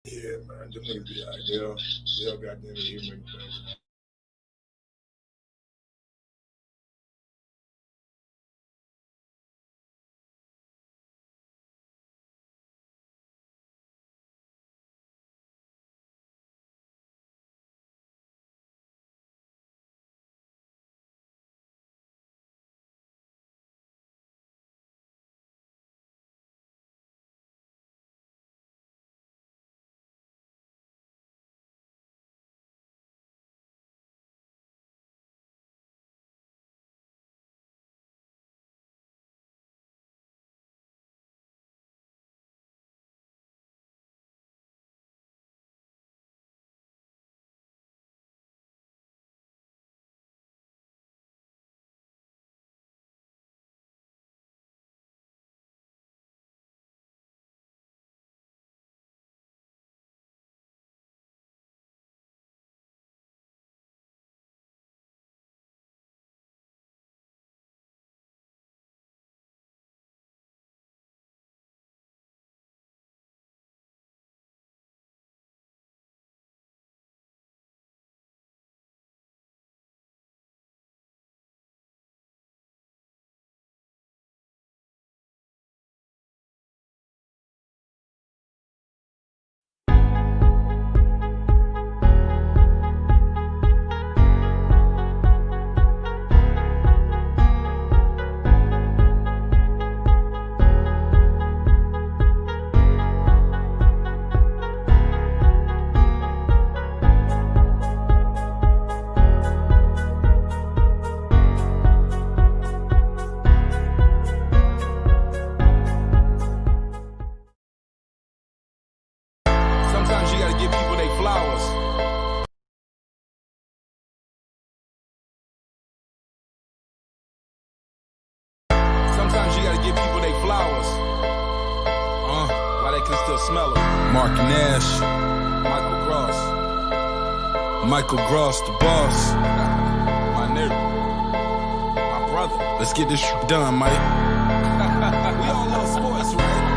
Yeah, man, them niggas be out there. They'll goddamn human things. Sometimes you gotta give people their flowers. Sometimes you gotta give people their flowers. While they can still smell them. Mark Nash, Michael Gross. Michael Gross, the boss. My nigga. My brother. Let's get this done, Mike. We all love sports, right?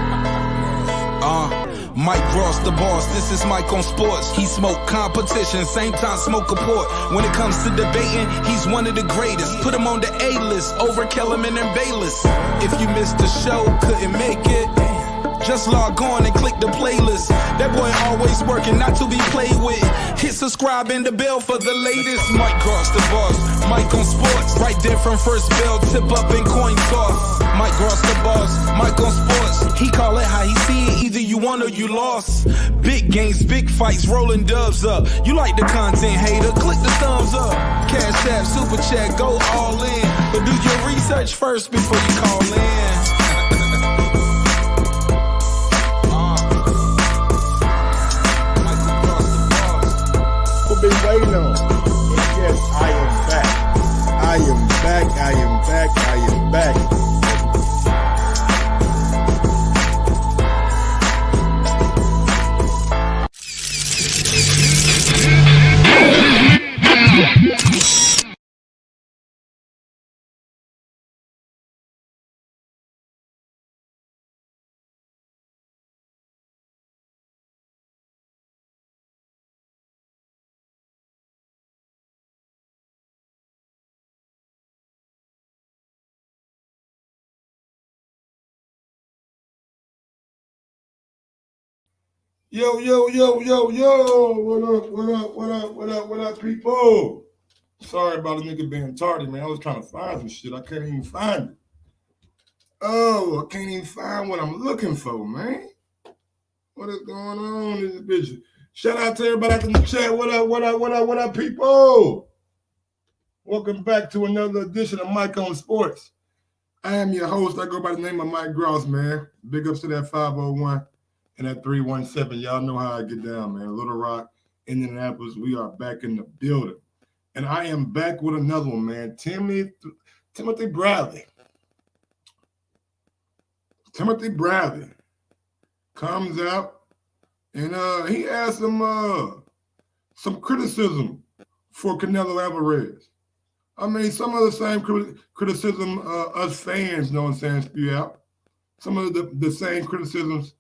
Mike Ross, the boss, this is Mike on sports. He smoke competition, same time smoke a port. When it comes to debating, he's one of the greatest. Put him on the A-list, over Kellerman and Bayless. If you missed the show, couldn't make it, just log on and click the playlist. That boy always working, not to be played with. Hit subscribe and the bell for the latest. Mike Gross, the boss, Mike on sports. Right there from first bell, tip up and coin toss. Mike Gross, the boss, Mike on sports. He call it how he see it, either you won or you lost. Big games, big fights, rolling dubs up. You like the content, hater, click the thumbs up. Cashapp, super chat, go all in. But do your research first before you call in. Been waiting on. Yes, I am back. I am back. I am back. I am back. Yo, yo, yo, yo, yo. What up, what up, what up, what up, what up, people? Sorry about a nigga being tardy, man. I was trying to find some shit. I can't even find it. Oh, I can't even find what I'm looking for, man. What is going on in this bitch? Shout out to everybody out in the chat. What up, what up, what up, what up, people? Welcome back to another edition of Mike on Sports. I am your host. I go by the name of Mike Gross, man. Big ups to that 501 and that 317. Y'all know how I get down, man. Little Rock, Indianapolis. We are back in the building. And I am back with another one, man. Timothy Bradley. Timothy Bradley comes out and he has some criticism for Canelo Alvarez. I mean, some of the same criticism us fans, know what I'm saying, spew out. Some of the same criticisms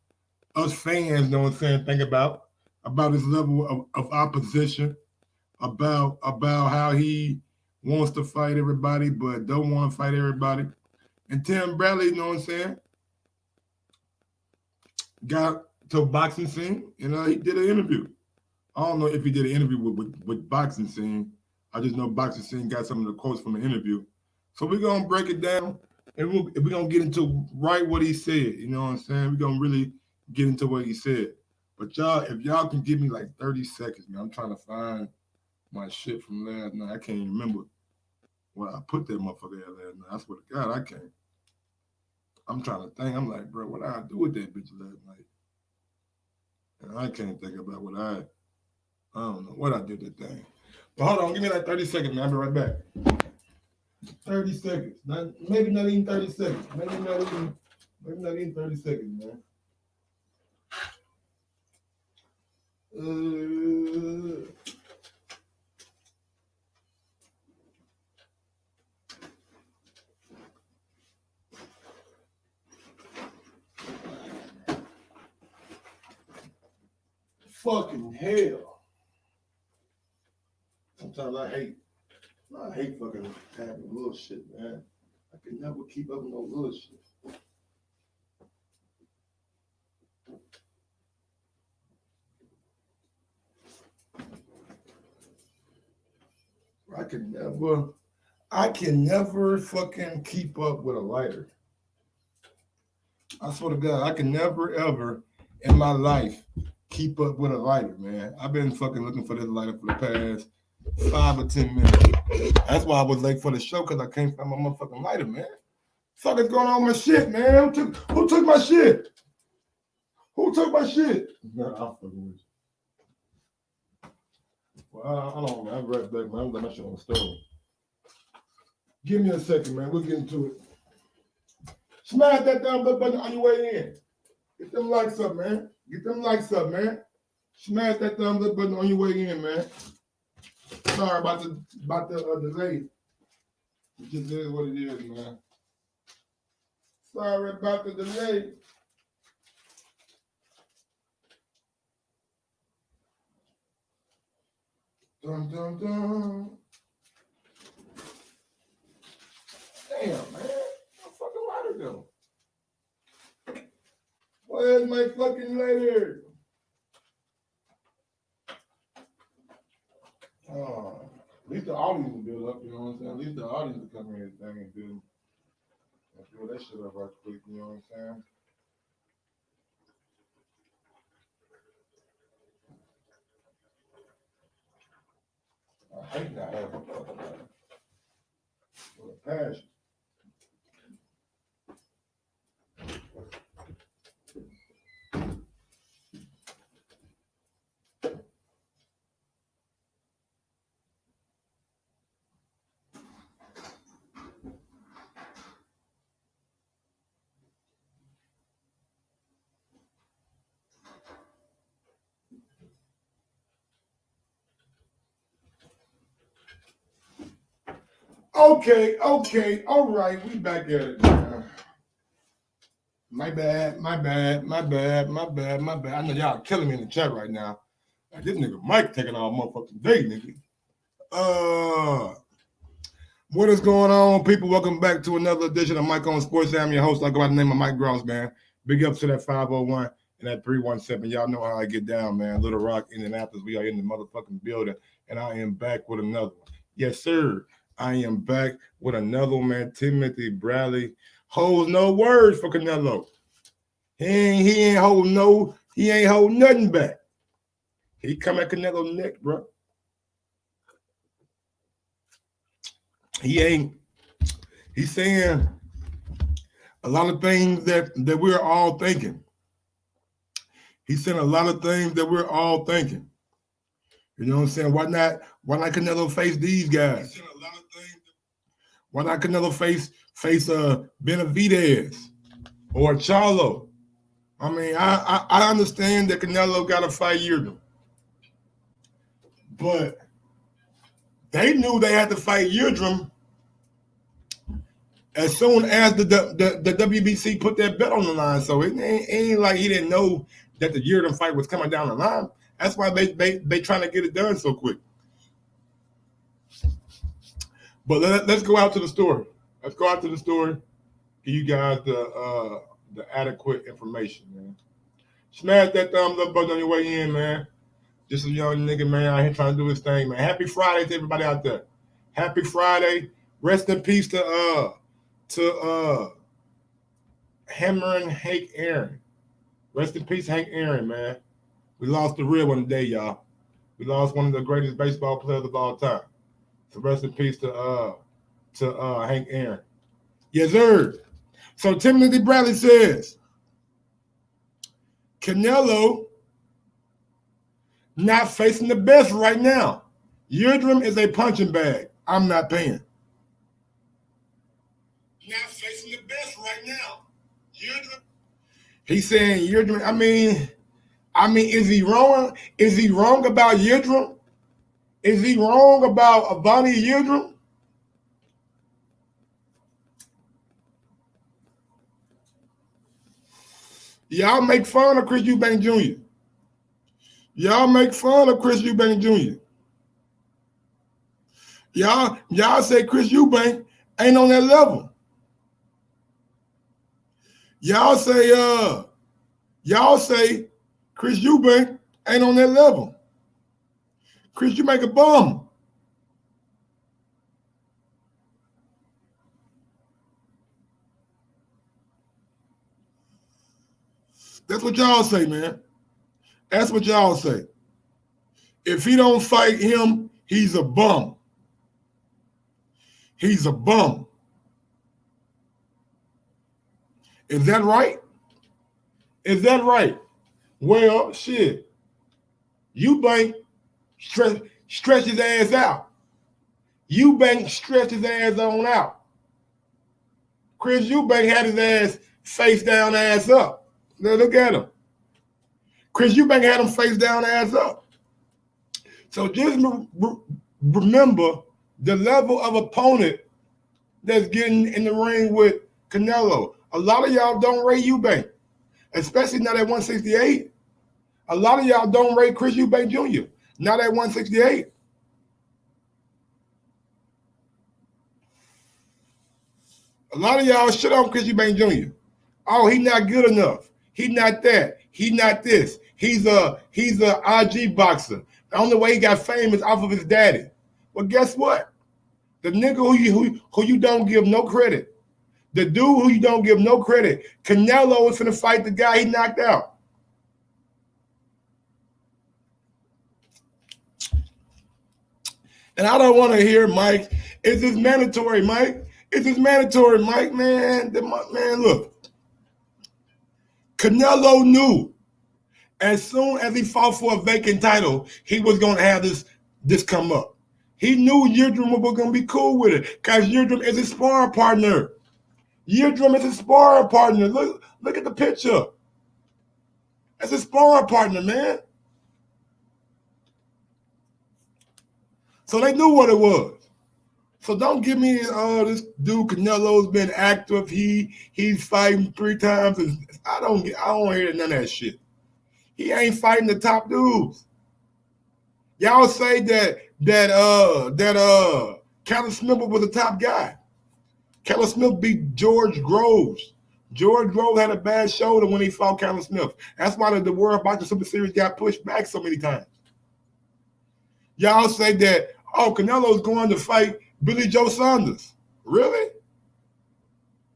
us fans, know what I'm saying, think about. about his level of opposition, about how he wants to fight everybody but don't want to fight everybody. And Tim Bradley, you know what I'm saying, got to boxing scene and he did an interview. I don't know if he did an interview with boxing scene. I just know boxing scene got some of the quotes from the interview. So we're going to break it down and we're going to get into right what he said. You know what I'm saying? We're going to really get into what he said. But y'all, if y'all can give me like 30 seconds, man, I'm trying to find my shit from last night. I can't even remember what I put that motherfucker at last night. I swear to God, I can't. I'm trying to think. I'm like, bro, what did I do with that bitch last night? And I can't think about what I don't know what I did that thing. But hold on, give me like 30 seconds, man. I'll be right back. 30 seconds. Maybe not even 30 seconds. Maybe not even 30 seconds, man. Fucking hell. Sometimes I hate fucking having little shit, man. I can never keep up with no little shit. I can never fucking keep up with a lighter. I swear to God, I can never ever in my life keep up with a lighter, man. I've been fucking looking for this lighter for the past 5 or 10 minutes. That's why I was late for the show, because I can't find my motherfucking lighter, man. Fuck is going on with my shit, man? Who took my shit? Who took my shit? No, I'm fucking with you. Well, I don't know, man. I'll be right back, man. I'm letting my shit on the stove. Give me a second, man. We'll get into it. Smash that thumbs up button on your way in. Get them likes up, man. Get them likes up, man. Smash that thumbs up button on your way in, man. Sorry about the delay. It just is what it is, man. Sorry about the delay. Dun, dun, dun. Damn, man. My fucking lighter go. Where's my fucking lighter? At least the audience will build up, you know what I'm saying? At least the audience will come here and do that shit up right quick, you know what I'm saying? I hate not having a fucking lighter. With a passion. Okay, all right, we back at it. My bad. I know y'all killing me in the chat right now. Like, this nigga Mike taking all motherfucking day, nigga. What is going on, people? Welcome back to another edition of Mike on Sports. I'm your host. I go by the name of Mike Grouse, man. Big up to that 501 and that 317. Y'all know how I get down, man. Little Rock, Indianapolis. We are in the motherfucking building, and I am back with another one. Yes, sir. I am back with another one, man. Timothy Bradley holds no words for Canelo. He ain't holding nothing back. He come at Canelo neck, bro. He's saying a lot of things that we're all thinking. He's saying a lot of things that we're all thinking. You know what I'm saying? Why not Canelo face these guys? Why not Canelo face Benavidez or Charlo? I mean, I understand that Canelo got to fight Yildirim, but they knew they had to fight Yildirim as soon as the WBC put that bet on the line. So it ain't like he didn't know that the Yildirim fight was coming down the line. That's why they trying to get it done so quick. But let's go out to the story. Let's go out to the story. Give you guys the adequate information, man. Smash that thumbs up button on your way in, man. Just a young nigga, man, out here trying to do his thing, man. Happy Friday to everybody out there. Happy Friday. Rest in peace to Hammer and Hank Aaron. Rest in peace, Hank Aaron, man. We lost the real one today, y'all. We lost one of the greatest baseball players of all time. So rest in peace to Hank Aaron. Yes, sir. So Timothy Bradley says, Canelo not facing the best right now. Yildirim is a punching bag. I'm not paying. Not facing the best right now. Yildirim. He's saying Yildirim. I mean, is he wrong? Is he wrong about Yildirim? Is he wrong about Avani Yildirim? Y'all make fun of Chris Eubank Jr. Y'all make fun of Chris Eubank Jr. Y'all say Chris Eubank ain't on that level. Y'all say Chris Eubank ain't on that level. Chris Eubank a bum. That's what y'all say, man. That's what y'all say. If he don't fight him, he's a bum. He's a bum. Is that right? Is that right? Well, shit. Eubank stretch his ass out. Eubank stretched his ass on out. Chris Eubank had his ass face down, ass up. Now look at him. Chris Eubank had him face down, ass up. So just remember the level of opponent that's getting in the ring with Canelo. A lot of y'all don't rate Eubank, especially not at 168. A lot of y'all don't rate Chris Eubank Jr., not at 168. A lot of y'all shit on Chris Eubank Jr. Oh, he not good enough. He not that. He not this. He's a IG boxer. The only way he got famous off of his daddy. Well, guess what? The nigga who you don't give no credit, the dude who you don't give no credit, Canelo is finna fight the guy he knocked out. And I don't want to hear, Mike, is this mandatory, Mike? Is this mandatory, Mike? Man, look. Canelo knew as soon as he fought for a vacant title, he was going to have this come up. He knew Yildirim was going to be cool with it because Yildirim is his sparring partner. Yildirim is his sparring partner. Look at the picture. That's his sparring partner, man. So they knew what it was. So don't give me, this dude Canelo's been active. He's fighting 3 times. I don't hear none of that shit. He ain't fighting the top dudes. Y'all say that Callum Smith was the top guy. Callum Smith beat George Groves. George Groves had a bad shoulder when he fought Callum Smith. That's why the World Boxing Super Series got pushed back so many times. Y'all say that, Canelo's going to fight Billy Joe Saunders. Really?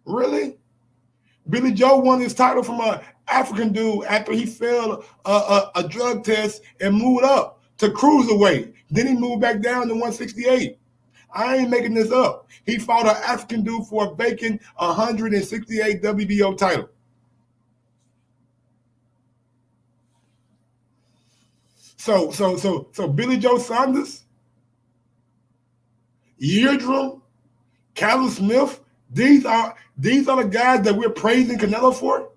Really? Billy Joe won his title from an African dude after he failed a drug test and moved up to cruiserweight. Then he moved back down to 168. I ain't making this up. He fought an African dude for a vacant 168 WBO title. So Billy Joe Saunders, Yildirim, Callum Smith, these are the guys that we're praising Canelo for?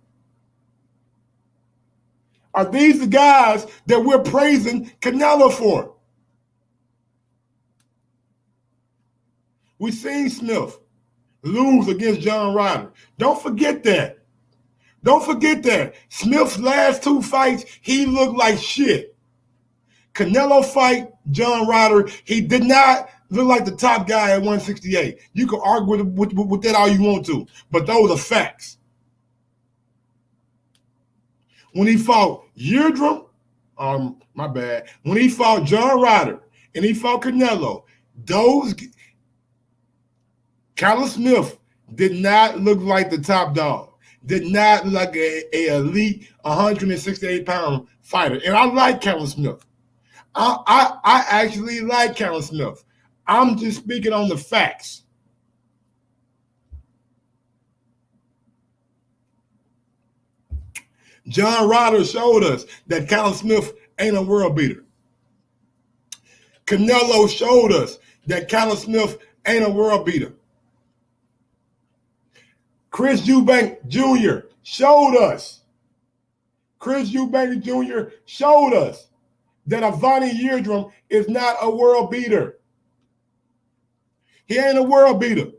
Are these the guys that we're praising Canelo for? We seen Smith lose against John Ryder. Don't forget that. Don't forget that. Smith's last 2 fights, he looked like shit. Canelo fight John Ryder. He did not look like the top guy at 168. You can argue with that all you want to, but those are facts. When he fought Yildirim, my bad. When he fought John Ryder and he fought Canelo, Callum Smith did not look like the top dog. Did not look like a elite 168-pound fighter. And I like Callum Smith. I actually like Callum Smith. I'm just speaking on the facts. John Ryder showed us that Callum Smith ain't a world beater. Canelo showed us that Callum Smith ain't a world beater. Chris Eubank Jr. showed us. Chris Eubank Jr. showed us that Avani Yildirim is not a world beater. He ain't a world beater.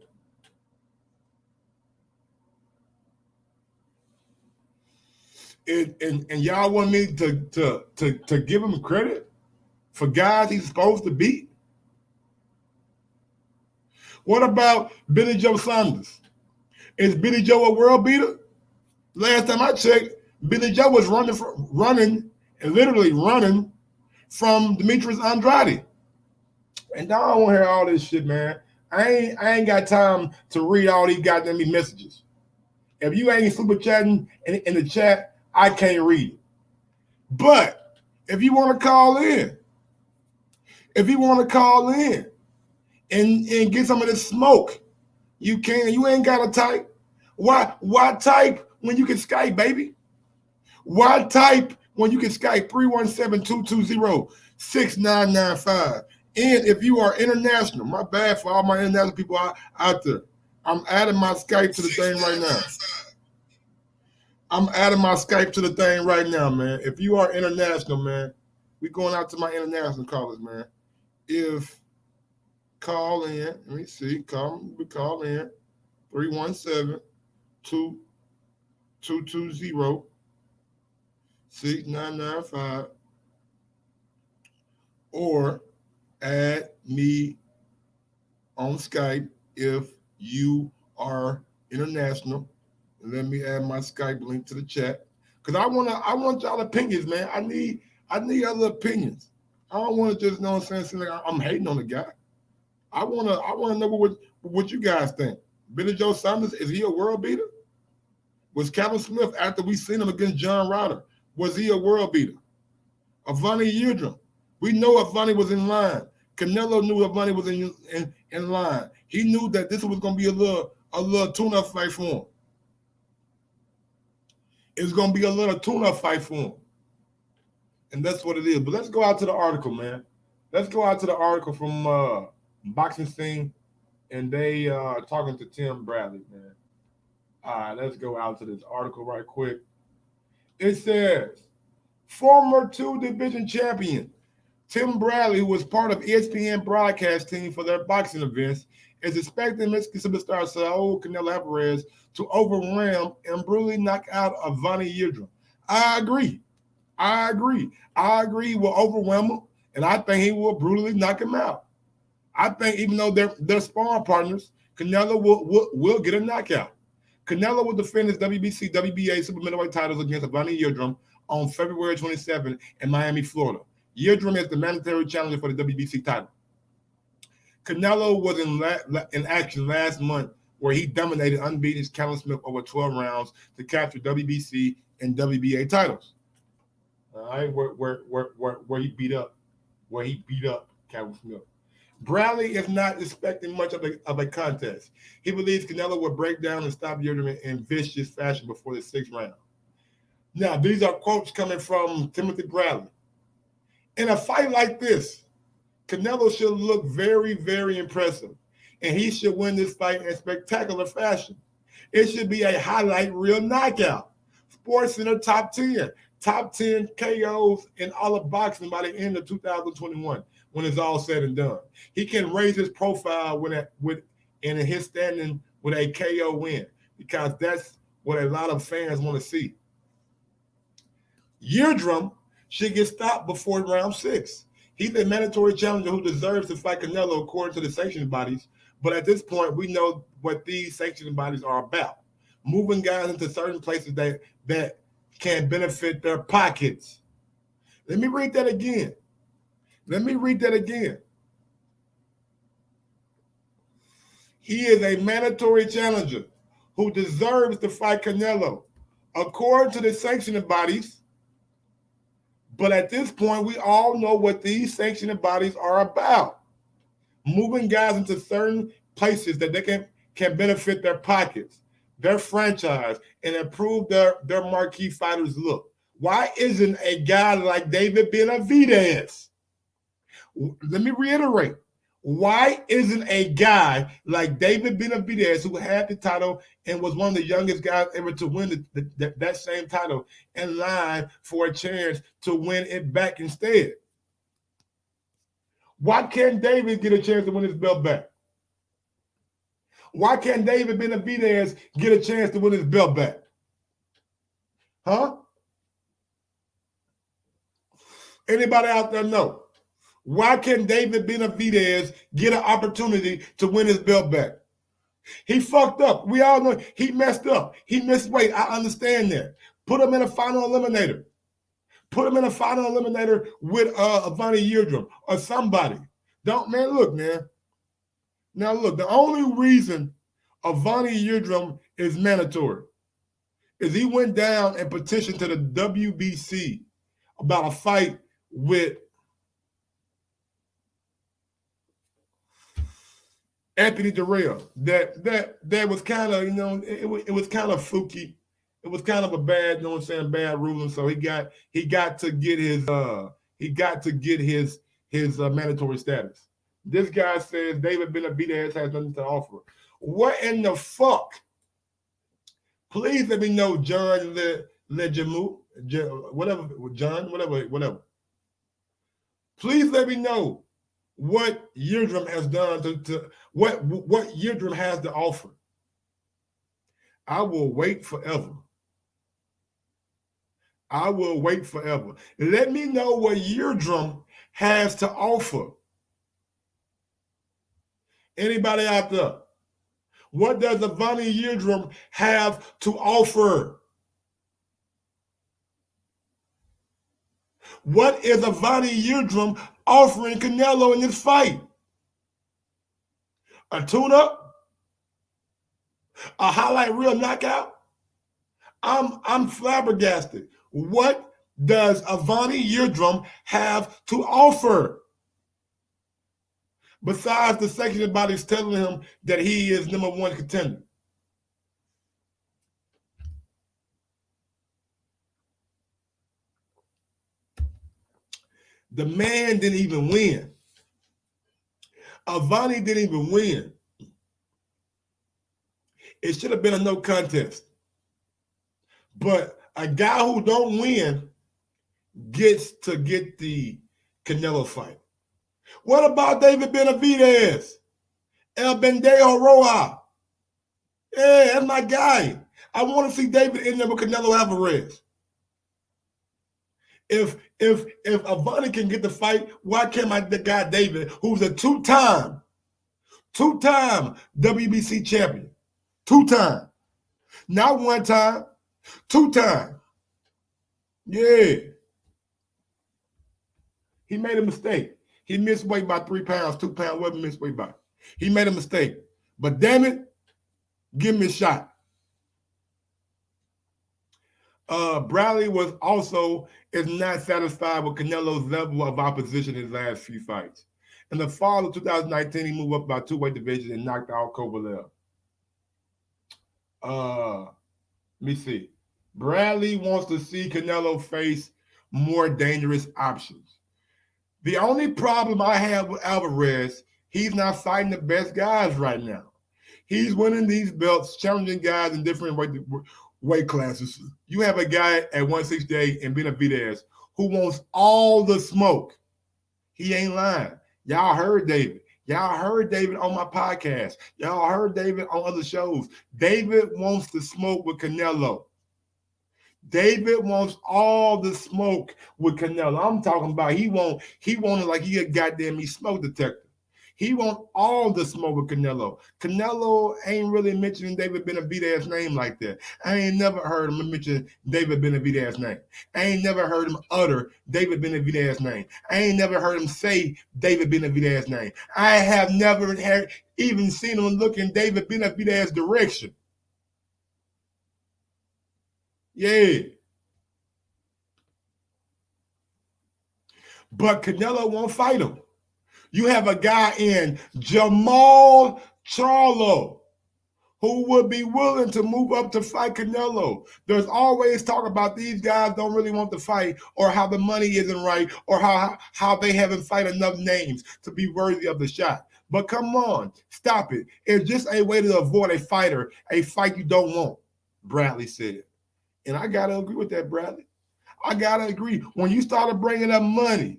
And y'all want me to give him credit for guys he's supposed to beat? What about Billy Joe Saunders? Is Billy Joe a world beater? Last time I checked, Billy Joe was literally running from Demetrius Andrade. And I don't want to hear all this shit, man. I ain't got time to read all these goddamn messages. If you ain't super chatting in the chat, I can't read it. But if you want to call in, and get some of this smoke, you can. You ain't got to type. Why type when you can Skype, baby? Why type when you can Skype 317-220-6995? And if you are international, my bad for all my international people out there, I'm adding my Skype to the thing right now. Man. If you are international, man, we going out to my international callers, man. If call in, let me see, call in 317-220-6995 or add me on Skype if you are international. Let me add my Skype link to the chat because I want y'all opinions, man. I need other opinions. I don't want to just know what I'm saying like I'm hating on the guy. I want to know what you guys think. Billy Joe Saunders, is he a world beater? Was Callum Smith, after we seen him against John Ryder, was he a world beater? Avani Yildirim, we know Avani was in line. Canelo knew Avani was in line. He knew that this was going to be a little tune-up fight for him. It's going to be a little tune-up fight for him. And that's what it is. But let's go out to the article, man. Let's go out to the article from Boxing Scene, and they talking to Tim Bradley, man. All right, let's go out to this article right quick. It says, former 2-division champion Tim Bradley, who was part of ESPN broadcast team for their boxing events, is expecting Mexican superstar Saul Canelo Alvarez to overwhelm and brutally knock out Avani Yildirim. I agree. He will overwhelm him, and I think he will brutally knock him out. I think even though they're sparring partners, Canelo will get a knockout. Canelo will defend his WBC, WBA super middleweight titles against Avani Yildirim on February 27 in Miami, Florida. Yildirim is the mandatory challenger for the WBC title. Canelo was in action last month where he dominated unbeaten Callum Smith over 12 rounds to capture WBC and WBA titles. All right, where he beat up Callum Smith. Bradley is not expecting much of a contest. He believes Canelo will break down and stop Yildirim in vicious fashion before the 6th round. Now, these are quotes coming from Timothy Bradley. In a fight like this, Canelo should look very, very impressive, and he should win this fight in spectacular fashion. It should be a highlight reel knockout. SportsCenter top 10 KOs in all of boxing by the end of 2021 when it's all said and done. He can raise his profile in his standing with a KO win because that's what a lot of fans want to see. Yildirim should get stopped before round 6. He's a mandatory challenger who deserves to fight Canelo according to the sanctioning bodies. But at this point, we know what these sanctioning bodies are about. Moving guys into certain places that can benefit their pockets. Let me read that again. He is a mandatory challenger who deserves to fight Canelo according to the sanctioning bodies. But at this point, we all know what these sanctioning bodies are about. Moving guys into certain places that they can benefit their pockets, their franchise, and improve their marquee fighters' look. Why isn't a guy like David Benavidez? Let me reiterate. Why isn't a guy like David Benavidez, who had the title and was one of the youngest guys ever to win that same title, in line for a chance to win it back instead? Why can't David get a chance to win his belt back? Why can't David Benavidez get a chance to win his belt back? Huh? Anybody out there know? Why can't David Benavidez get an opportunity to win his belt back? He fucked up. We all know he messed up. He missed weight. I understand that. Put him in a final eliminator. Put him in a final eliminator with Avani Yildirim or somebody. Look, man. Now, look, the only reason Avani Yildirim is mandatory is he went down and petitioned to the WBC about a fight with Anthony Durrell. That was kind of, it was kind of fluky. It was kind of a bad, bad ruling. So he got to get his mandatory status. This guy says David Benavidez has nothing to offer. What in the fuck? Please let me know, John Lejamu, whatever. Please let me know what Yildirim has done to what Yildirim has to offer. I will wait forever. Let me know what Yildirim has to offer. Anybody out there? What does Avani Yildirim have to offer? What is Avani Yildirim offering Canelo in this fight? A tune-up? A highlight reel knockout? I'm flabbergasted. What does Avani Yildirim have to offer? Besides the sanctioning bodies telling him that he is number one contender. The man didn't even win. Avani didn't even win. It should have been a no contest. But a guy who don't win gets to get the Canelo fight. What about David Benavidez? El Bendejo Roja? Yeah, that's my guy. I want to see David in there with Canelo Alvarez. If Avani can get the fight, why can't the guy David, who's a two-time WBC champion, two-time, not one time, two-time. Yeah. He made a mistake. He missed weight by 3 pounds, 2 pounds, whatever he missed weight by. He made a mistake. But damn it, give me a shot. Bradley is not satisfied with Canelo's level of opposition in his last few fights. In the fall of 2019, he moved up by 2 weight divisions and knocked out Kovalev. Let me see. Bradley wants to see Canelo face more dangerous options. The only problem I have with Alvarez, he's not fighting the best guys right now. He's winning these belts, challenging guys in different weight classes. You have a guy at 168 and Benavidez who wants all the smoke. He ain't lying. Y'all heard David. Y'all heard David on my podcast. Y'all heard David on other shows. David wants to smoke with Canelo. David wants all the smoke with Canelo. I'm talking about he wanted like he a goddamn smoke detector. He want all the smoke with Canelo. Canelo ain't really mentioning David Benavidez's name like that. I ain't never heard him mention David Benavidez's name. I ain't never heard him utter David Benavidez's name. I ain't never heard him say David Benavidez's name. I have never even seen him look in David Benavidez's direction. Yeah. But Canelo won't fight him. You have a guy in Jamal Charlo who would be willing to move up to fight Canelo. There's always talk about these guys don't really want to fight, or how the money isn't right, or how they haven't fight enough names to be worthy of the shot. But come on, stop it. It's just a way to avoid a fight you don't want, Bradley said. And I got to agree with that, Bradley. I got to agree. When you started bringing up money,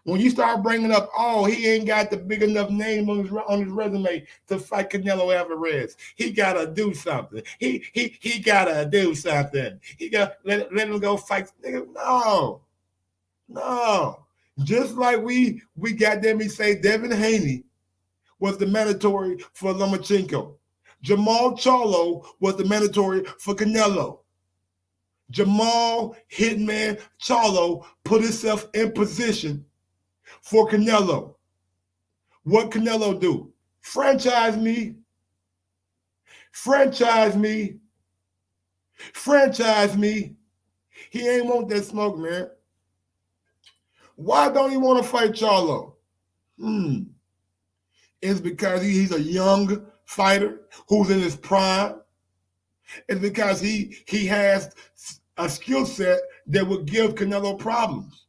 when you start bringing up, oh, he ain't got the big enough name on his resume to fight Canelo Alvarez. He gotta do something. He gotta do something. He got let him go fight. Nigga, no. Just like we got them, we say Devin Haney was the mandatory for Lomachenko. Jamal Charlo was the mandatory for Canelo. Jamal Hitman Charlo put himself in position for Canelo. What Canelo do? Franchise me. Franchise me. Franchise me. He ain't want that smoke, man. Why don't he want to fight Charlo? It's because he's a young fighter who's in his prime. It's because he has a skill set that would give Canelo problems.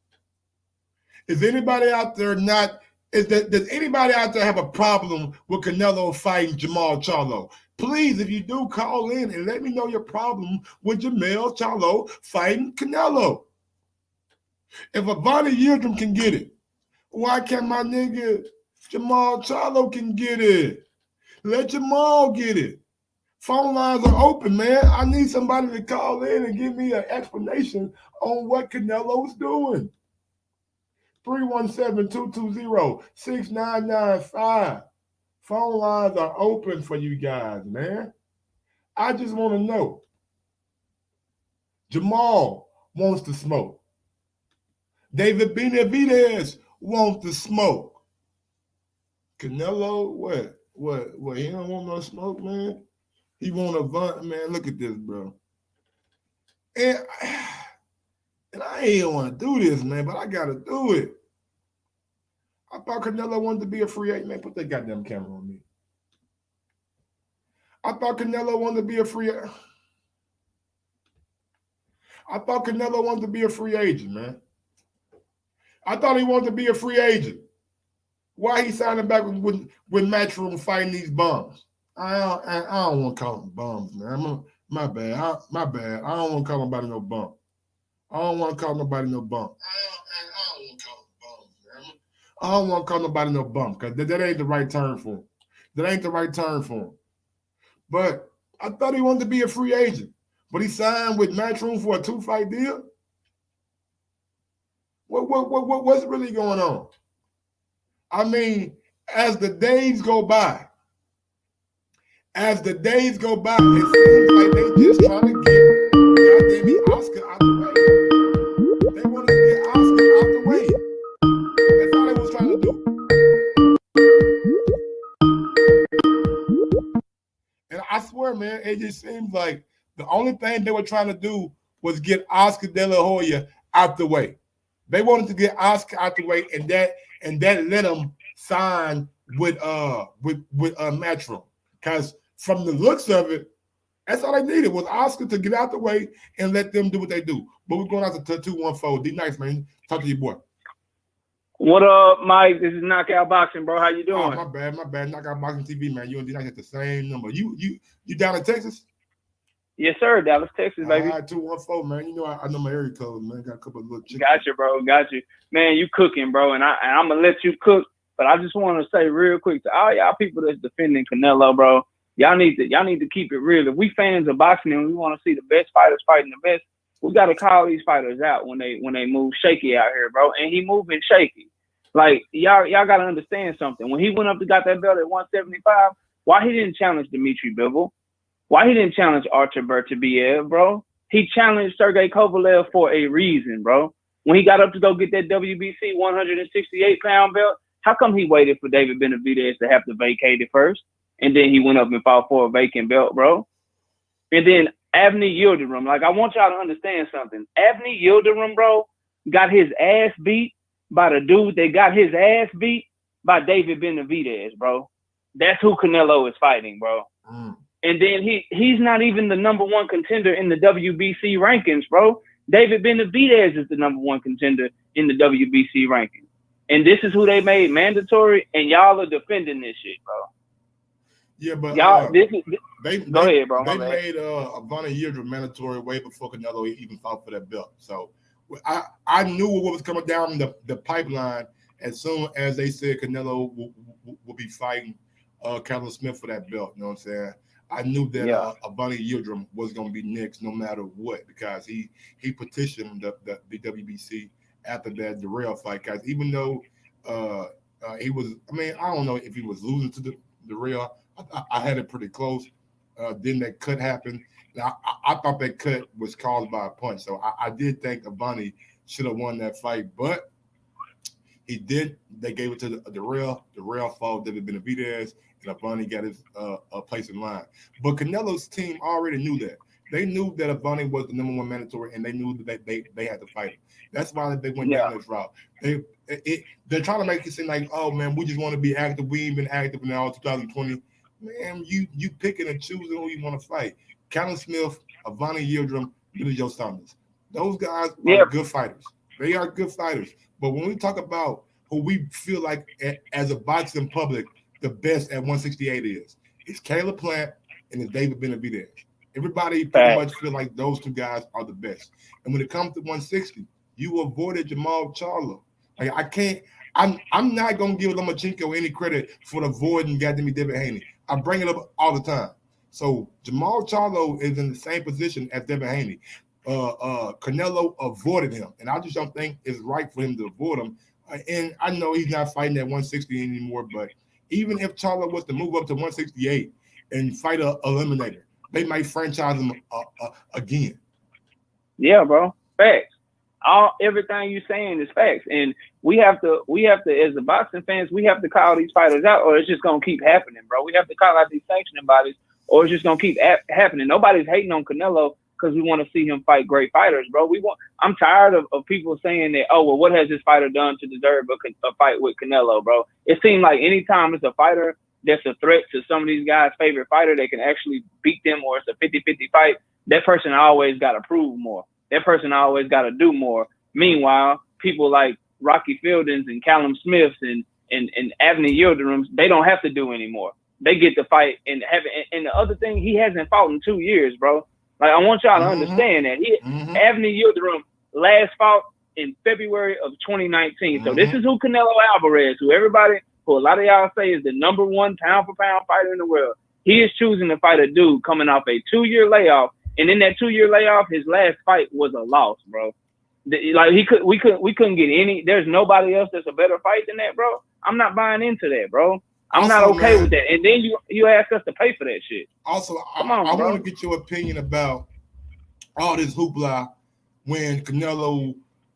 Is anybody out there does anybody out there have a problem with Canelo fighting Jamal Charlo? Please, if you do, call in and let me know your problem with Jamal Charlo fighting Canelo. If Avani Yildirim can get it, why can't my nigga Jamal Charlo can get it? Let Jamal get it. Phone lines are open, man. I need somebody to call in and give me an explanation on what Canelo's doing. 317-220-6995. Phone lines are open for you guys, man. I just want to know. Jamal wants to smoke. David Benavidez wants to smoke. Canelo, what? He don't want no smoke, man. He want a bunt, man. Look at this, bro. And I ain't want to do this, man, but I got to do it. I thought Canelo wanted to be a free agent. Man, put that goddamn camera on me. I thought Canelo wanted to be a free agent. I thought Canelo wanted to be a free agent, man. I thought he wanted to be a free agent. Why he signing back with Matchroom fighting these bums? I don't want to call them bums, man. My bad. I don't want to call nobody no bum. I don't want to call nobody no bum. I don't want to call nobody no bum because that ain't the right term for him. That ain't the right term for him. But I thought he wanted to be a free agent. But he signed with Matchroom for a 2-fight deal? What's really going on? I mean, as the days go by, it seems like they just trying to get goddamn Oscar out the way. They wanted to get Oscar out the way. That's all they was trying to do. And I swear, man, it just seems like the only thing they were trying to do was get Oscar De La Hoya out the way. They wanted to get Oscar out the way, and that let them sign with Matchroom. Because from the looks of it, that's all they needed was Oscar to get out the way and let them do what they do. But we're going out to 214. D nice, man. Talk to your boy. What up, Mike? This is Knockout Boxing, bro. How you doing? Oh, my bad. Knockout Boxing TV, man. You and D nice at the same number. You down in Texas? Yes, sir. Dallas, Texas, baby. All right, 214, man. You know I know my area code, man. Got a couple of little chickens. Got you, bro. Got you. Man, you cooking, bro. And I'm going to let you cook. But I just want to say real quick to all y'all people that's defending Canelo, bro, y'all need to keep it real. If we fans of boxing and we want to see the best fighters fighting the best, We got to call these fighters out when they move shaky out here, bro. And he moving shaky. Like y'all got to understand something. When he went up to got that belt at 175, why he didn't challenge Dmitry Bivol? Why he didn't challenge Artur Beterbiev, bro? He challenged Sergey Kovalev for a reason, bro. When he got up to go get that WBC 168-pound belt, how come he waited for David Benavidez to have to vacate it first? And then he went up and fought for a vacant belt, bro. And then Avni Yildirim, like I want y'all to understand something. Avni Yildirim, bro, got his ass beat by the dude that got his ass beat by David Benavidez, bro. That's who Canelo is fighting, bro. And then he's not even the number one contender in the WBC rankings, bro. David Benavidez is the number one contender in the WBC rankings. And this is who they made mandatory, and y'all are defending this shit, bro. Yeah, but y'all, they go ahead, bro. They made Avani Yildirim mandatory way before Canelo even fought for that belt. So I knew what was coming down the pipeline as soon as they said Canelo will be fighting Callum Smith for that belt. You know what I'm saying? I knew that Avani Yildirim was going to be next no matter what, because he petitioned the WBC after that Darrell fight, guys. Even though he was, I mean, I don't know if he was losing to the Darrell. I had it pretty close. Then that cut happened. Now, I thought that cut was caused by a punch. So I did think Avani should have won that fight, but he did. They gave it to the Darrell. Darrell fought David Benavidez, and Avani got his place in line. But Canelo's team already knew that. They knew that Avani was the number one mandatory, and they knew that they had to fight him. That's why they went down this route. They're trying to make it seem like, oh, man, we just want to be active. We ain't been active in all 2020. Man, you picking and choosing who you want to fight. Callum Smith, Avani Yildirim, Billy Joe Saunders. Those guys are good fighters. They are good fighters. But when we talk about who we feel like as a boxing public, the best at 168 is, it's Caleb Plant and it's David Benavidez. Everybody pretty much feel like those two guys are the best. And when it comes to 160, you avoided Jamal Charlo. Like I'm not gonna give Lomachenko any credit for avoiding goddamn David Haney. I bring it up all the time. So Jamal Charlo is in the same position as Devin Haney. Canelo avoided him, and I just don't think it's right for him to avoid him. And I know he's not fighting at 160 anymore, but even if Charlo was to move up to 168 and fight a eliminator, they might franchise him again. Yeah, bro. Facts. Everything you're saying is facts, and we have to, as the boxing fans, we have to call these fighters out, or it's just gonna keep happening, bro. We have to call out these sanctioning bodies, or it's just gonna keep happening. Nobody's hating on Canelo because we want to see him fight great fighters, bro. I'm tired of people saying that, oh, well, what has this fighter done to deserve a fight with Canelo, bro? It seems like anytime it's a fighter that's a threat to some of these guys' favorite fighter, they can actually beat them, or it's a 50-50 fight, that person always got to prove more. That person always got to do more. Meanwhile, people like Rocky Fieldings and Callum Smiths and Avni Yildirim, they don't have to do anymore. They get to fight and have it. And the other thing, he hasn't fought in 2 years, bro. Like, I want y'all to understand that. Avni Yildirim last fought in February of 2019. So this is who Canelo Alvarez, who a lot of y'all say is the number one pound-for-pound fighter in the world. He is choosing to fight a dude coming off a 2-year layoff. And in that 2-year layoff, his last fight was a loss, bro. Like we couldn't get any. There's nobody else that's a better fight than that, bro. I'm not buying into that, bro. I'm not okay with that. And then you ask us to pay for that shit. Also, I want to get your opinion about all this hoopla when Canelo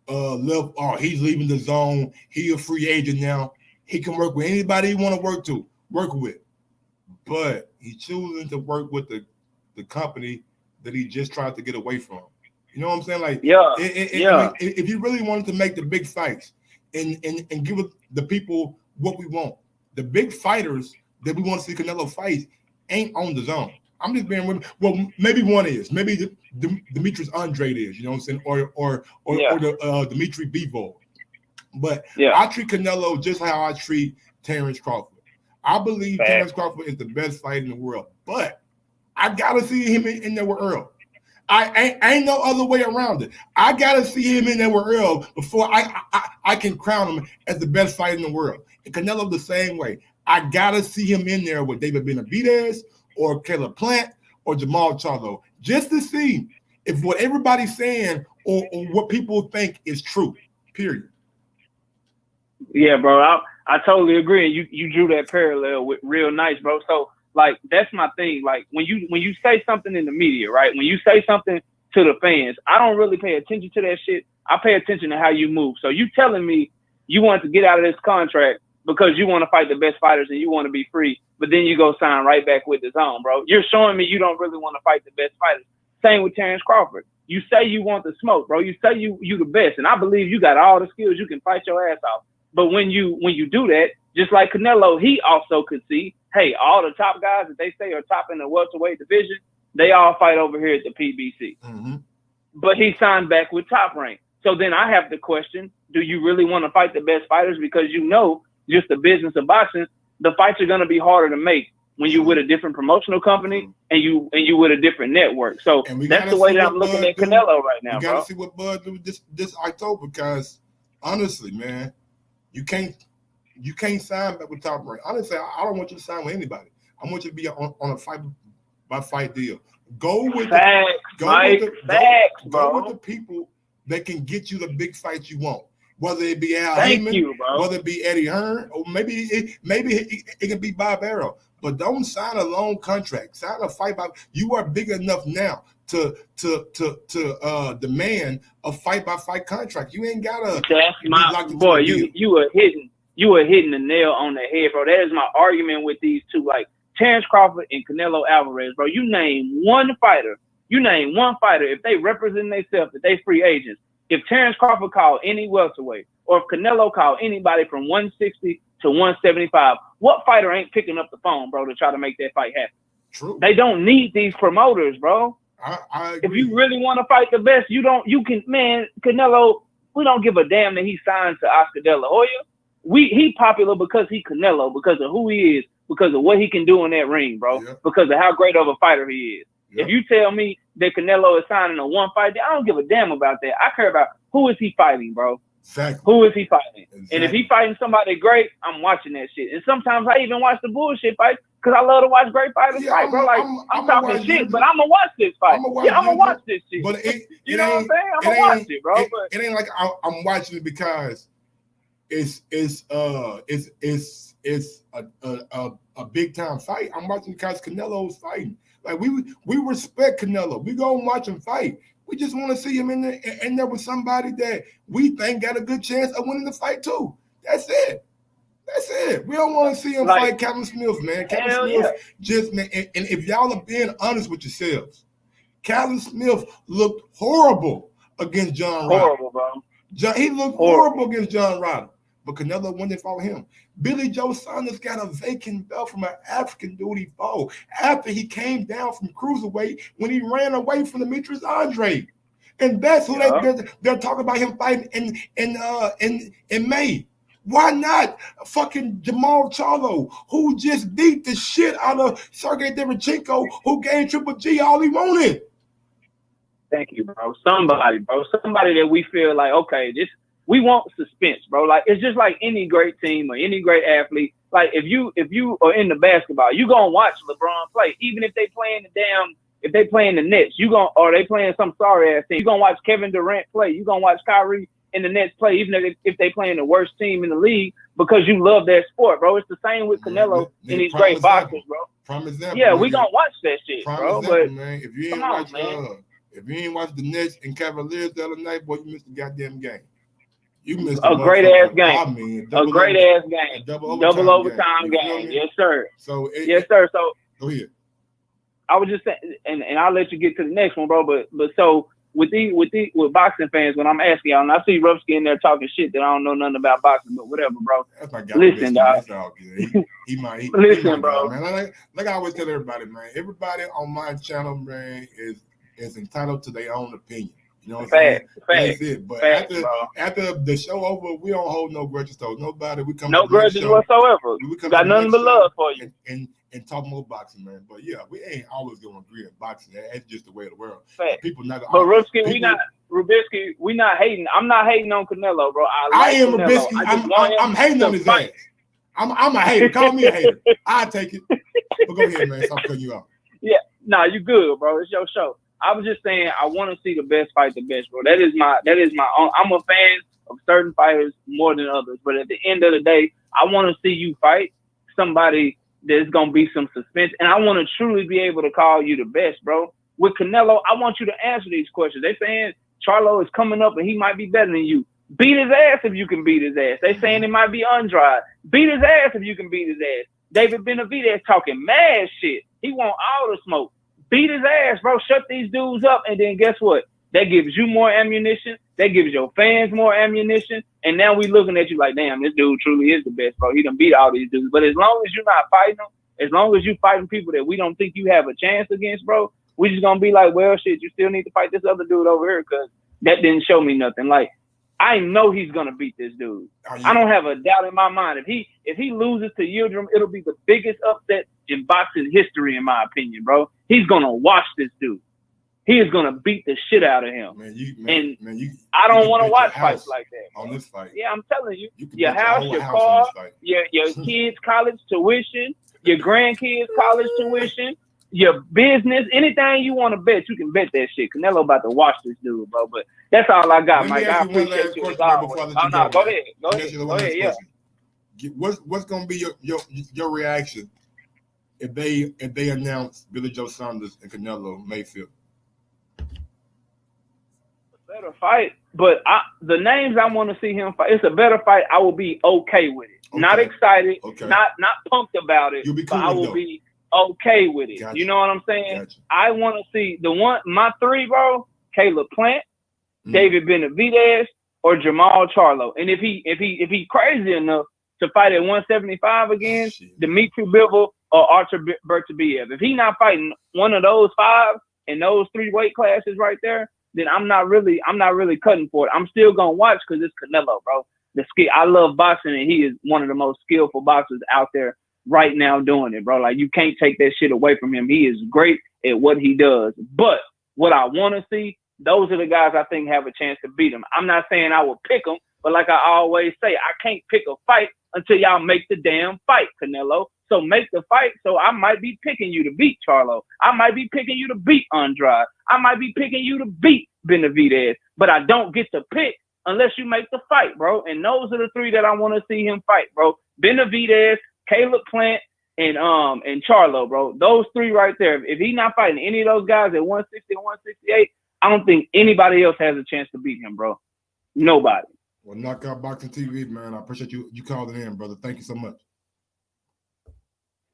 left. Oh, he's leaving the zone. He a free agent now. He can work with anybody he want to work with, but he's choosing to work with the company that he just tried to get away from. You know what I'm saying? Like, if you really wanted to make the big fights and give the people what we want, the big fighters that we want to see Canelo fight ain't on the zone. I'm just being, well, maybe one is, maybe Demetrius Andrade is, you know what I'm saying, or the Dimitri Bivol. But I treat Canelo just how I treat Terrence Crawford. I believe Terrence Crawford is the best fighter in the world, but I gotta see him in there with Earl. I ain't no other way around it. I gotta see him in there with Earl before I can crown him as the best fighter in the world. And Canelo the same way. I gotta see him in there with David Benavidez or Caleb Plant or Jamal Charlo just to see if what everybody's saying or what people think is true. Period. Yeah, bro. I totally agree. And you drew that parallel with real nice, bro. So like that's my thing. Like when you say something in the media, right? When you say something to the fans, I don't really pay attention to that shit. I pay attention to how you move. So you telling me you want to get out of this contract because you want to fight the best fighters and you want to be free, but then you go sign right back with the zone, bro. You're showing me you don't really want to fight the best fighters. Same with Terrence Crawford. You say you want the smoke, bro. You say you the best, and I believe you got all the skills. You can fight your ass off. But when you do that, just like Canelo, he also could see, hey, all the top guys that they say are top in the welterweight division, they all fight over here at the PBC. Mm-hmm. But he signed back with Top Rank. So then I have to question, do you really want to fight the best fighters? Because you know, just the business of boxing, the fights are going to be harder to make when you're with a different promotional company and you with a different network. So that's the way that I'm looking at Canelo right now, bro. You got to see what Bud do this October, because honestly, man, you can't sign back with Top Rank. Honestly, I don't want you to sign with anybody. I want you to be on a fight-by-fight deal. Go with the people that can get you the big fights you want. Whether it be Al Heyman, whether it be Eddie Hearn, or maybe it can be Bob Arrow. But don't sign a long contract. Sign a fight by. You are big enough now to demand a fight-by-fight contract. You ain't gotta. That's my boy. You are hitting the nail on the head, bro. That is my argument with these two, like Terrence Crawford and Canelo Alvarez, bro. You name one fighter. If they represent themselves, that they free agents. If Terrence Crawford called any welterweight, or if Canelo called anybody from 160 to 175, what fighter ain't picking up the phone, bro, to try to make that fight happen? True. They don't need these promoters, bro. I if you really want to fight the best, Canelo, we don't give a damn that he signed to Oscar De La Hoya. He popular because he Canelo, because of who he is, because of what he can do in that ring, bro, because of how great of a fighter he is. If you tell me that Canelo is signing a one fight, I don't give a damn about that. I care about who is he fighting, bro. Exactly. Who is he fighting? Exactly. And if he fighting somebody great, I'm watching that shit. And sometimes I even watch the bullshit fights because I love to watch great fighters fight, bro. Like I'm talking shit, but I'm gonna watch this fight. I'm gonna watch this shit. But you know what I'm saying? I'm gonna watch it, bro. It ain't like I'm watching it because it's a big time fight. I'm watching because Canelo's fighting. Like we respect Canelo. We go and watch him fight. We just want to see him in there with somebody that we think got a good chance of winning the fight too. That's it. We don't want to see him fight Calvin Smith, man. Calvin Smith man. And if y'all are being honest with yourselves, Calvin Smith looked horrible against John Ryder. Horrible, bro. He looked horrible against John Ryder. But Canelo went and fought him. Billy Joe Saunders got a vacant belt from an African dude he fought after he came down from cruiserweight when he ran away from Demetrius Andre. And that's who they're talking about him fighting in May. Why not fucking Jamal Charlo, who just beat the shit out of Sergey Derevchenko, who gave Triple G all he wanted? Thank you, bro. Somebody that we feel like, okay, we want suspense, bro. Like it's just like any great team or any great athlete. Like if you are into basketball, you gonna watch LeBron play, even if they playing the Nets, or they playing some sorry ass team. You gonna watch Kevin Durant play. You gonna watch Kyrie and the Nets play, even if they playing the worst team in the league, because you love that sport, bro. It's the same with Canelo and these great boxers, bro. Prime example. Yeah, we gonna watch that shit, bro. Example, but man, if you ain't watch the Nets and Cavaliers the other night, boy, you missed the goddamn game. You missed a great ass game. I mean, a great ass game. Double overtime game. Yes, sir. Yes, sir. So go ahead. I was just saying, and I'll let you get to the next one, bro. But so with boxing fans, when I'm asking y'all, and I see Rupsky in there talking shit that I don't know nothing about boxing, but whatever, bro. That's my guy. Listen, dog. That's all good. Listen, bro. Guy, man. Like I always tell everybody, man. Everybody on my channel, man, is entitled to their own opinion. You know what I'm saying? That's it. But after the show over, we don't hold no grudges towards nobody. We come no grudges whatsoever. We got nothing but love for you. And talk more boxing, man. But yeah, we ain't always gonna agree in boxing. That's just the way of the world. People not. But Rubisky, we not hating. I'm not hating on Canelo, bro. I am Rubisky. I'm hating on his ass. I'm a hater. Call me a hater. I take it. But go ahead, man. Stop cutting you off. Yeah, you good, bro. It's your show. I was just saying I want to see the best fight the best, bro. That is my own. I'm a fan of certain fighters more than others, but at the end of the day, I want to see you fight somebody there's gonna be some suspense, and I want to truly be able to call you the best, bro. With Canelo, I want you to answer these questions. They saying Charlo is coming up and he might be better than you. Beat his ass if you can beat his ass. They saying it might be Andrade. Beat his ass if you can beat his ass. David Benavidez talking mad shit. He want all the smoke. Beat his ass, bro. Shut these dudes up, and then guess what? That gives you more ammunition. That gives your fans more ammunition. And now we looking at you like, damn, this dude truly is the best, bro. He done beat all these dudes. But as long as you're not fighting them, as long as you fighting people that we don't think you have a chance against, bro, we just gonna be like, well, shit, you still need to fight this other dude over here because that didn't show me nothing. Like, I know he's gonna beat this dude. I don't have a doubt in my mind. If he loses to Yildirim, it'll be the biggest upset in boxing history, in my opinion, bro. He's gonna wash this dude. He is gonna beat the shit out of him. I don't want to watch fights like that, bro. On this fight. Yeah, I'm telling you, your house, your car, your kids' college tuition, your grandkids' college tuition, your business, anything you want to bet, you can bet that shit. Canelo about to watch this dude, bro. But that's all I got, Mike. I appreciate you. Go ahead. Yeah. What's gonna be your reaction if they announce Billy Joe Saunders and Canelo May 5th? Better fight, but the names I want to see him fight, it's a better fight. I will be okay with it. Okay. Not excited, not pumped about it, but I will be okay with it. Gotcha. You know what I'm saying? Gotcha. I want to see my three, bro, Caleb Plant, David Benavidez, or Jamal Charlo. And if he crazy enough to fight at 175 again, Dmitry Bivol or Artur Beterbiev. If he not fighting one of those five in those three weight classes right there, then I'm not really cutting for it. I'm still gonna watch because it's Canelo, bro. I love boxing, and he is one of the most skillful boxers out there right now doing it, bro. Like, you can't take that shit away from him. He is great at what he does. But what I want to see, those are the guys I think have a chance to beat him. I'm not saying I will pick him, but like I always say, I can't pick a fight until y'all make the damn fight, Canelo. So make the fight. So I might be picking you to beat Charlo. I might be picking you to beat Andrade. I might be picking you to beat Benavidez. But I don't get to pick unless you make the fight, bro. And those are the three that I want to see him fight, bro. Benavidez, Caleb Plant, and Charlo, bro. Those three right there. If he's not fighting any of those guys at 160 and 168, I don't think anybody else has a chance to beat him, bro. Nobody. Well, Knockout Boxing TV, man. I appreciate you calling in, brother. Thank you so much.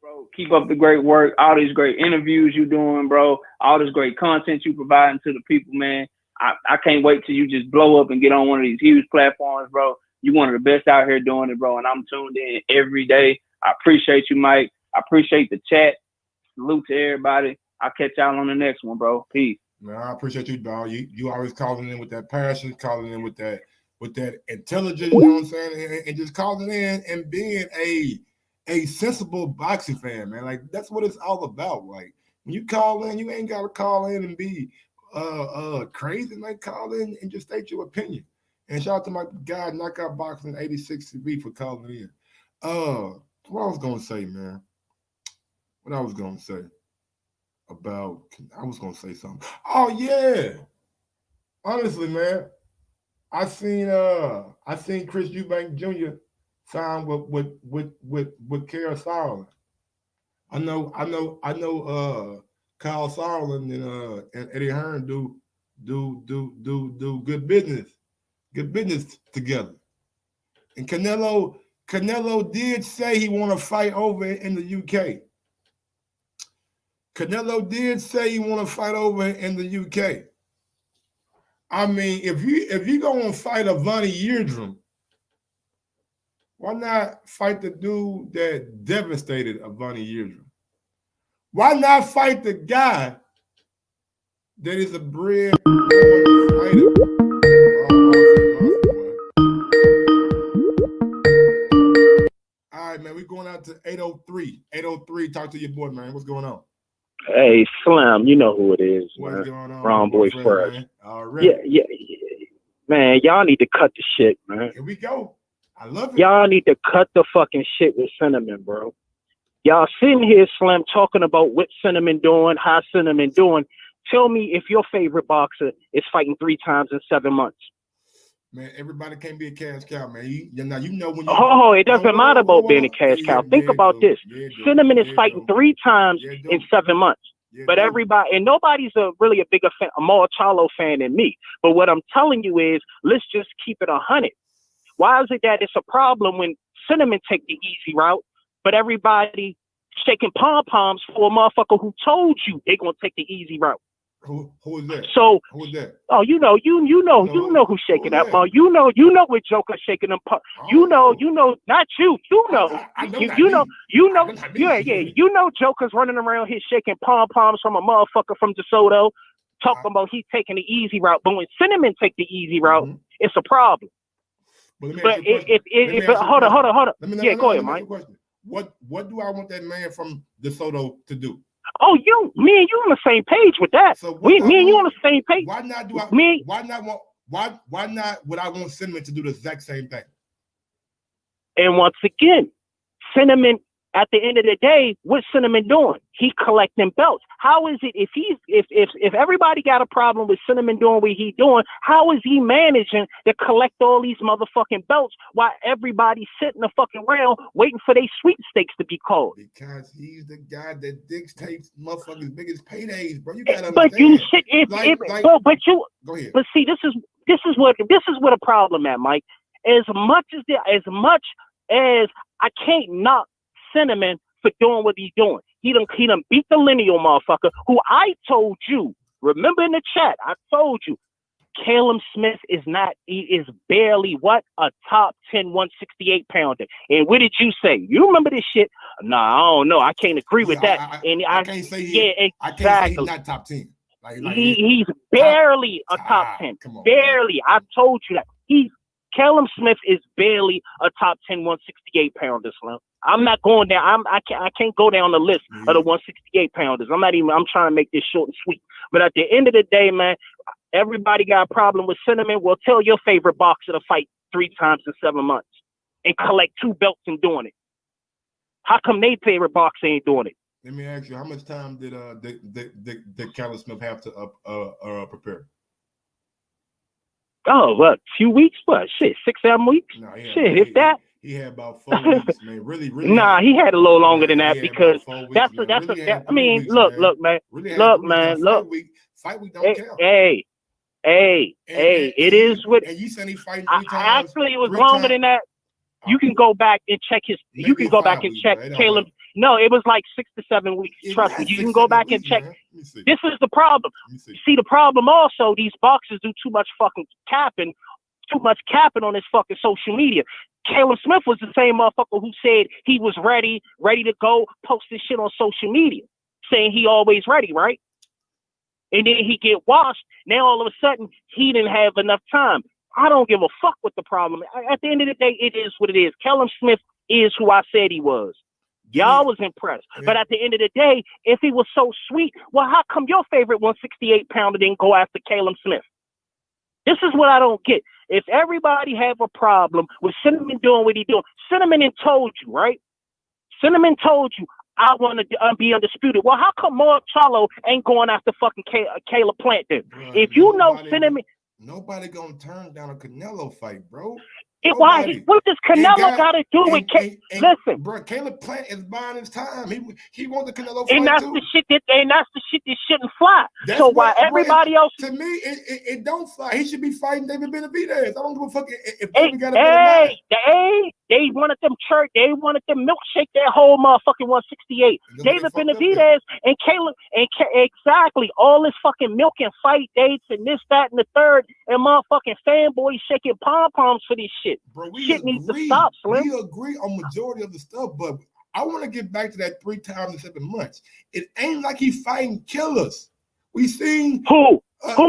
Bro, keep up the great work. All these great interviews you doing, bro. All this great content you providing to the people, man. I can't wait till you just blow up and get on one of these huge platforms, bro. You one of the best out here doing it, bro. And I'm tuned in every day. I appreciate you, Mike. I appreciate the chat. Salute to everybody. I'll catch y'all on the next one, bro. Peace. Man, I appreciate you, dog. You always calling in with that passion, calling in with that intelligence, you know what I'm saying? And just calling in and being a sensible boxing fan, man. Like, that's what it's all about. Like, when you call in, you ain't gotta call in and be crazy. Like, call in and just state your opinion. And shout out to my guy, Knockout Boxing 86 TV for calling in. What I was gonna say, man. I was gonna say something. Oh yeah. Honestly, man, I seen Chris Eubank Jr. sign with Kara Sauerland. I know Kyle Sauerland and Eddie Hearn do good business together. And Canelo did say he want to fight over in the UK. Canelo did say he want to fight over in the UK. I mean, if you go and fight a Vonnie Yildirim, why not fight the dude that devastated a Vonnie Yildirim? Why not fight the guy that is a bred fighter? All right, man, we're going out to 803. 803, talk to your boy, man. What's going on? Hey, Slim, you know who it is, What's man. Going on? Wrong boy first. Already. Yeah. Man, y'all need to cut the shit, man. Here we go. I love it. Y'all need to cut the fucking shit with Cinnamon, bro. Y'all sitting here, Slim, talking about what Cinnamon doing, how Cinnamon doing. Tell me if your favorite boxer is fighting 3 times in 7 months. Man, everybody can't be a cash cow, man. Now you know when you. Oh, it doesn't matter about being a cash cow. Think about this. Cinnamon is fighting 3 times in 7 months. But everybody, and nobody's really a bigger fan, a more Charlo fan than me. But what I'm telling you is, let's just keep it 100. Why is it that it's a problem when Cinnamon take the easy route, but everybody shaking pom-poms for a motherfucker who told you they're going to take the easy route? Who is that? So who is that? Oh, you know who's shaking that ball. You know what Joker's shaking them. You know, not you. You know, You know, Joker's running around here shaking pom poms from a motherfucker from DeSoto, talking about he's taking the easy route. But when Cinnamon take the easy route, it's a problem. But hold on. Yeah, go ahead, Mike. What do I want that man from DeSoto to do? Oh, me and you on the same page with that. So me and you on the same page. Why not would I want Cinnamon to do the exact same thing? And once again, Cinnamon, at the end of the day, what's Cinnamon doing? He collecting belts. How is it if everybody got a problem with Cinnamon doing what he doing, how is he managing to collect all these motherfucking belts while everybody's sitting the fucking around waiting for their sweepstakes to be called? Because he's the guy that dictates motherfuckers' biggest paydays, bro. You gotta understand. But you shit go ahead. But see, this is what a problem at, Mike. As much as I can't knock Cinnamon for doing what he's doing. He done beat the lineal motherfucker who I told you, remember in the chat, I told you, Caleb Smith is barely a top 10 168 pounder. And what did you say? You remember this shit? Nah, I don't know. I can't agree with that. I can't say he's not top 10. He's barely a top 10. Barely. I told you that. Caleb Smith is barely a top 10 168 pounder, Slim. I'm not going down. I can't go down the list of the 168 pounders. I'm trying to make this short and sweet. But at the end of the day, man, everybody got a problem with Cinnamon. Well, tell your favorite boxer to fight 3 times in 7 months and collect 2 belts in doing it. How come their favorite boxer ain't doing it? Let me ask you, how much time did Caleb Smith have to prepare? Oh, what? Few weeks? What? Shit, 6-7 weeks? No, if that. He had about 4 weeks, man. Really. Nah, he had a little longer than that because I mean, look, man. Fight week don't count. Hey, it is what. And you said he fighting 3 times. Actually, it was longer than that. You can go back and check You can go back and check Caleb. No, it was like 6 to 7 weeks. Trust me. You can go back and check. This is the problem. See, the problem also, these boxers do too much fucking capping on this fucking social media. Caleb Smith was the same motherfucker who said he was ready to go post this shit on social media, saying he always ready, right? And then he get washed. Now all of a sudden he didn't have enough time. I don't give a fuck what the problem is. At the end of the day, it is what it is. Caleb Smith is who I said he was. Y'all was impressed. But at the end of the day, if he was so sweet, well, how come your favorite 168 pounder didn't go after Caleb Smith? This is what I don't get. If everybody have a problem with Cinnamon doing what he doing, Cinnamon told you, right? Cinnamon told you, I want to be undisputed. Well, how come Mark Charlo ain't going after fucking Caleb Plant then? If you know Cinnamon... Nobody gonna turn down a Canelo fight, bro. What does Canelo got to do with listen, bro? Caleb Plant is buying his time. He wants the Canelo fight and that's too. the shit that shouldn't fly. That's so why everybody else, to me, it don't fly. He should be fighting David Benavidez. I don't give a fuck if David got a better match. They wanted them milkshake that whole motherfucking 168. David Benavidez and Caleb exactly all this fucking milk and fight dates and this, that, and the third, and motherfucking fanboys shaking pom poms for this shit. Bro, shit needs to stop, Slim. We agree on majority of the stuff, but I want to get back to that 3 times in 7 months. It ain't like he fighting killers. We seen who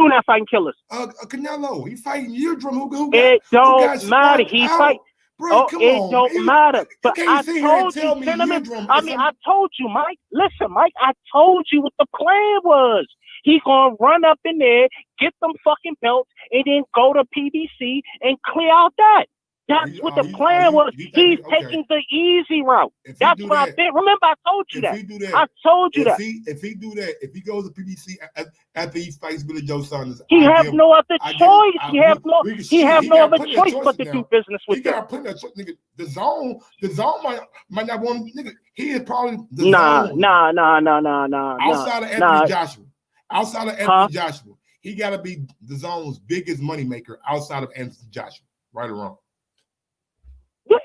not fighting killers? Canelo. He fighting Eardrum. It don't matter. He fight. Bro, come on. It don't matter. But I told you, Cinnamon. I told you, Mike. Listen, Mike. I told you what the plan was. He gonna run up in there, get them fucking belts, and then go to PBC and clear out that. That's what the plan was. He's taking the easy route. That's what I think. Remember, I told you that. I told you that. If he do that, if he goes to PBC after he fights Billy Joe Saunders, he have no other choice. He have no other choice but to do business with them. He got to put that choice, nigga. The zone might not want, nigga. He is probably the zone. Nah. Outside of Anthony Joshua, he got to be the zone's biggest moneymaker outside of Anthony Joshua. Right or wrong? Yeah,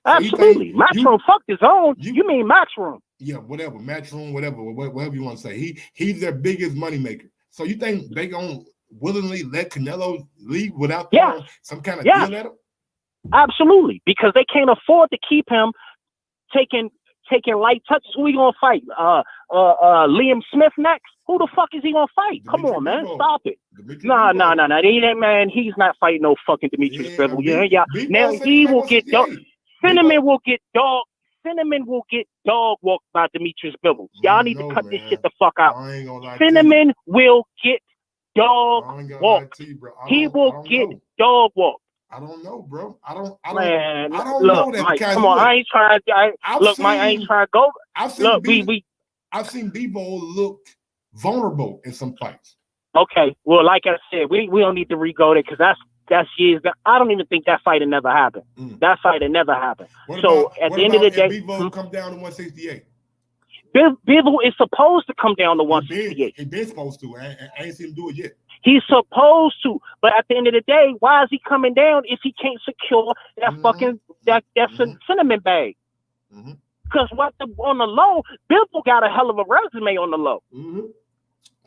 absolutely. Matchroom fucked his own. You mean Matchroom? Yeah, whatever. Matchroom, whatever you want to say. He's their biggest moneymaker. So you think they gonna willingly let Canelo leave without some kind of deal at him? Absolutely, because they can't afford to keep him taking light touches. Who he gonna fight? Liam Smith next? Who the fuck is he gonna fight? Come on, man, stop it. Nah. Man, he's not fighting no fucking Demetrius Bivol. Yeah. Now he will get dog. Cinnamon will get dog walked by Demetrius Bivol. Y'all need to cut this shit the fuck out. Cinnamon will get dog walked. He will get dog walked. I don't know, bro. I don't know that. Mike, come on, I ain't trying to go. I've seen Bivol look vulnerable in some fights. Okay, well, like I said, we don't need to re-go there because that's years. I don't even think that fight had never happened. That fight had never happened. At the end of the day, Bivol come down to 168. Bivol is supposed to come down to 168. He been supposed to. I ain't seen him do it yet. He's supposed to, but at the end of the day, why is he coming down if he can't secure that fucking that cinnamon bag? Because on the low, Bivol got a hell of a resume on the low.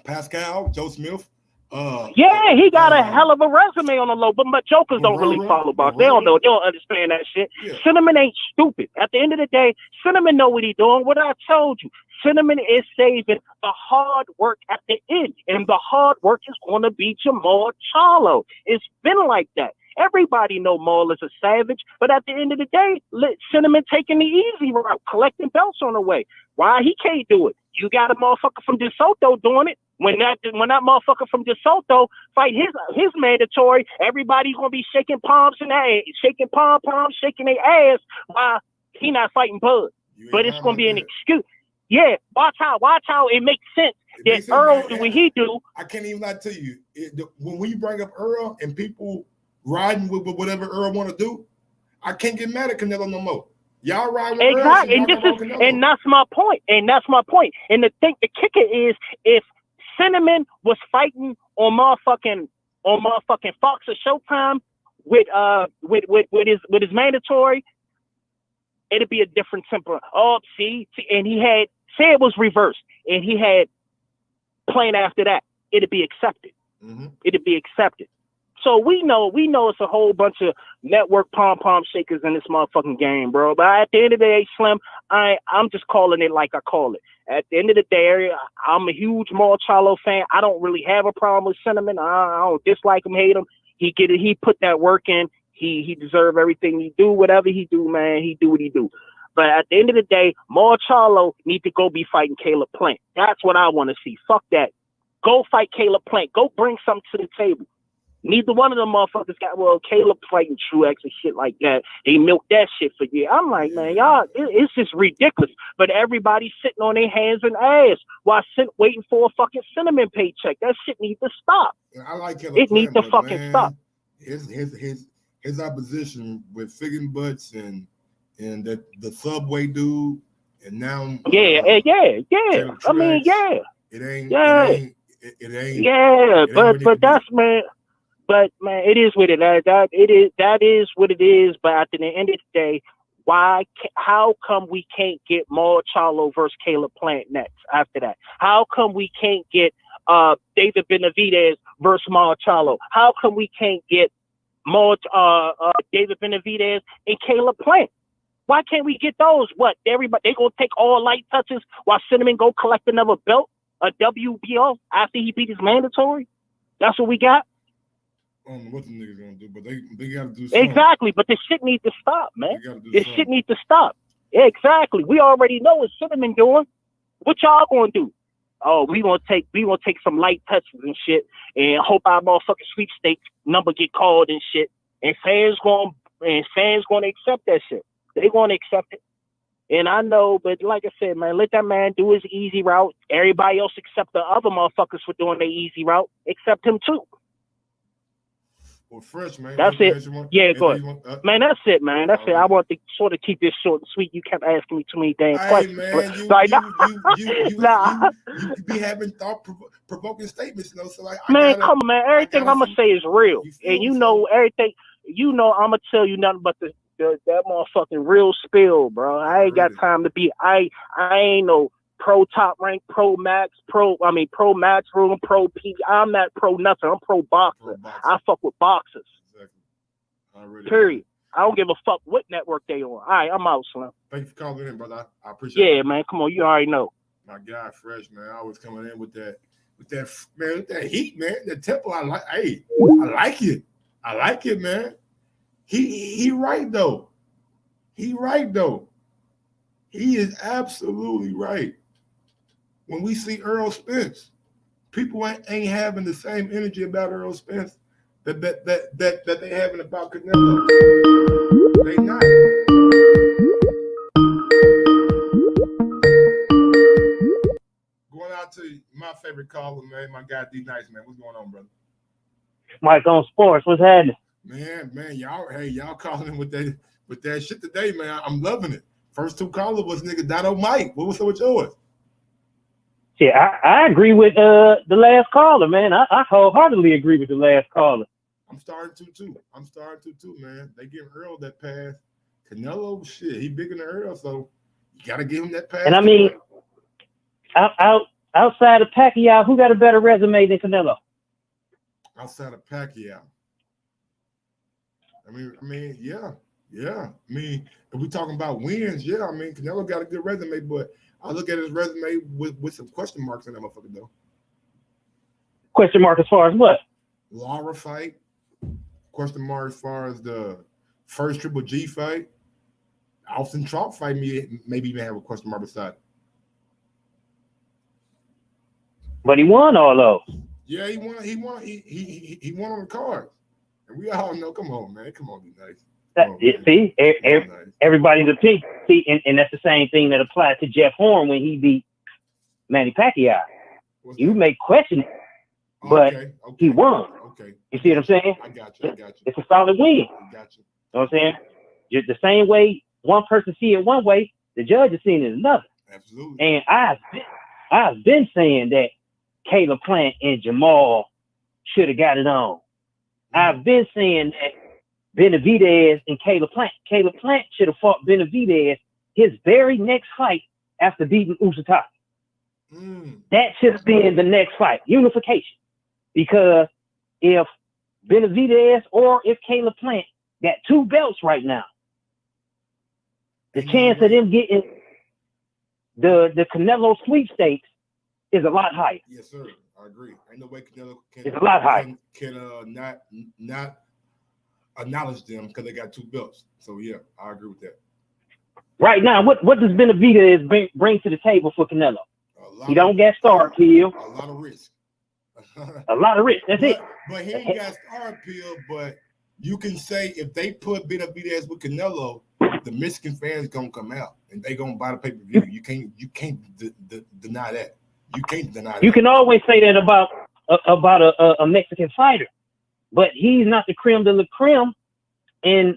Pascal, Joe Smith. He got a hell of a resume on the low, but my jokers don't really follow box. They don't know. They don't understand that shit. Yeah. Cinnamon ain't stupid. At the end of the day, Cinnamon know what he doing. What I told you, Cinnamon is saving the hard work at the end, and the hard work is going to be Jamal Charlo. It's been like that. Everybody know Maul is a savage, but at the end of the day, Cinnamon taking the easy route, collecting belts on the way. Why he can't do it? You got a motherfucker from DeSoto doing it. When that motherfucker from DeSoto fight his mandatory, everybody's gonna be shaking palms and ass, shaking pom-poms, shaking their ass while he not fighting Bud. But it's gonna be an excuse. Yeah, watch how it makes sense that Earl do what he do. I can't even lie to you. When you bring up Earl and people riding with whatever Earl want to do, I can't get mad at Canelo no more. Y'all ride with exactly, Earl, and that's my point. And the kicker is if Cinnamon was fighting on motherfucking Fox or Showtime with his mandatory, it'd be a different temper. And he had say it was reversed, and he had playing after that, it'd be accepted. It'd be accepted. So we know it's a whole bunch of network pom-pom shakers in this motherfucking game, bro. But at the end of the day, Slim, I'm just calling it like I call it. At the end of the day, I'm a huge Maul Charlo fan. I don't really have a problem with Cinnamon. I don't dislike him, hate him. He put that work in. He deserve everything he do. Whatever he do, man, he do what he do. But at the end of the day, Maul Charlo need to go be fighting Caleb Plant. That's what I want to see. Fuck that. Go fight Caleb Plant. Go bring something to the table. Neither one of them motherfuckers Caleb fighting Truex and shit like that. They milked that shit for years. I'm like, man, y'all, it's just ridiculous. But everybody's sitting on their hands and ass while waiting for a fucking Cinnamon paycheck. That shit needs to stop. I like it needs to fucking stop. His opposition with Figgin Butts and the Subway dude, and now yeah. I mean, yeah. It ain't. Yeah, but that's man. But man, it is what it is. That is what it is. But at the end of the day, how come we can't get Maul Charlo versus Caleb Plant next after that? How come we can't get David Benavidez versus Maul Charlo? How come we can't get David Benavidez and Caleb Plant? Why can't we get those? What, everybody, they gonna take all light touches while Cinnamon go collect another belt, a WBO, after he beat his mandatory? That's what we got? I don't know what the niggas gonna do, but they gotta do something. Exactly, but this shit needs to stop, man. This shit needs to stop. Exactly. We already know what Cinnamon doing. What y'all gonna do? Oh, we gonna take some light touches and shit, and hope our motherfucking sweepstakes number get called and shit. And fans gonna and fans gonna accept that shit. They gonna accept it. And I know, but like I said, man, let that man do his easy route. Everybody else except the other motherfuckers for doing their easy route, except him too. Well, Fresh, man. That's it. Yeah, go ahead. Man, that's it, man. That's it. I want to sort of keep this short and sweet. You kept asking me too many damn questions. Man, you be having thought-provoking statements, you know. So like, man, come on, man. Everything I'm gonna say is real, and you know everything. You know I'm gonna tell you nothing but that motherfucking real spill, bro. I ain't got time to be. I ain't no pro top rank, pro max, pro match room, pro P. I'm not pro nothing. I'm pro boxer. I fuck with boxers. Exactly. Period. I don't give a fuck what network they on. All right, I'm out, Slim. Thank you for calling in, brother. I appreciate it. Yeah, man. Come on, you already know. My guy, Fresh, man. I was coming in with that heat, man. The tempo, I like. Hey, I like it. I like it, man. He right though. He is absolutely right. When we see Earl Spence, people ain't having the same energy about Earl Spence that they having about Canelo. They not. Going out to my favorite caller, man, my guy D Nice, man. What's going on, brother? Mike on Sports. What's happening? Man, y'all calling with that shit today, man. I'm loving it. First two callers was nigga Dotto Mike. What was up with yours? Yeah, I agree with the last caller, man. I wholeheartedly agree with the last caller. I'm starting to too, man. They give Earl that pass. Canelo, shit, he bigger than Earl, so you gotta give him that pass. And I mean, outside of Pacquiao, who got a better resume than Canelo? Outside of Pacquiao. I mean, yeah. I mean, if we talking about wins, yeah. I mean, Canelo got a good resume, but I look at his resume with some question marks in that motherfucker, though. Question mark as far as what? Lara fight. Question mark as far as the first Triple G fight. Austin Trump fight, maybe even have a question mark beside it. But he won all those. Yeah, he won. He won on the cards. And we all know, come on, man. Come on, be nice. Everybody's opinion. See, and that's the same thing that applied to Jeff Horn when he beat Manny Pacquiao. You may question it, but he won. Okay. You see what I'm saying? I got you. It's a solid win. I got you. You know what I'm saying? Just the same way one person see it one way, the judge is seeing it another. Absolutely. And I've been saying that Caleb Plant and Jamal should have got it on. I've been saying that Benavidez and Caleb Plant should have fought Benavidez his very next fight after beating Usatake. That should have been the next fight, unification. Because if Benavidez or if Caleb Plant got two belts right now, the chance of them getting the Canelo sweepstakes is a lot higher. Yes, sir. I agree. Ain't no way Canelo it's a lot higher. Can not acknowledge them because they got two belts. So yeah, I agree with that. Right now, what does Benavidez bring to the table for Canelo? He don't get star appeal. A lot of risk. A lot of risk. That's it. But he ain't got star appeal. But you can say if they put Benavidez with Canelo, the Mexican fans gonna come out and they gonna buy the pay-per-view. You can't deny that. You can't deny that. You can always say that about a Mexican fighter, but he's not the creme de la creme, and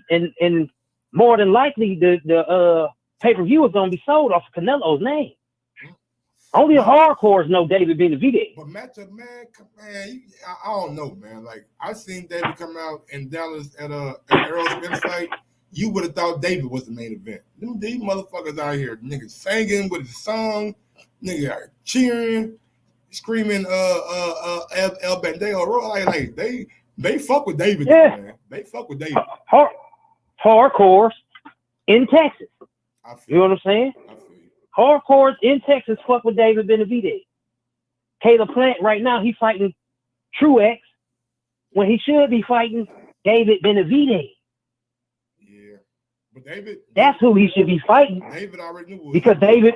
more than likely the pay-per-view is gonna be sold off of Canelo's name. Only the hardcores know David Benavidez. But matchup, man, I don't know, man. Like I seen David come out in Dallas at Earl Spence fight. You would have thought David was the main event. These motherfuckers out here, niggas singing with his song, niggas are cheering, screaming El Bandeo. Like they fuck with David, man. They fuck with David. Hardcores in Texas. You know what I'm saying? Hardcores in Texas fuck with David Benavidez. Caleb Plant right now, he's fighting Truex when he should be fighting David Benavidez. Yeah. But David, that's who he should be fighting. David already knew because David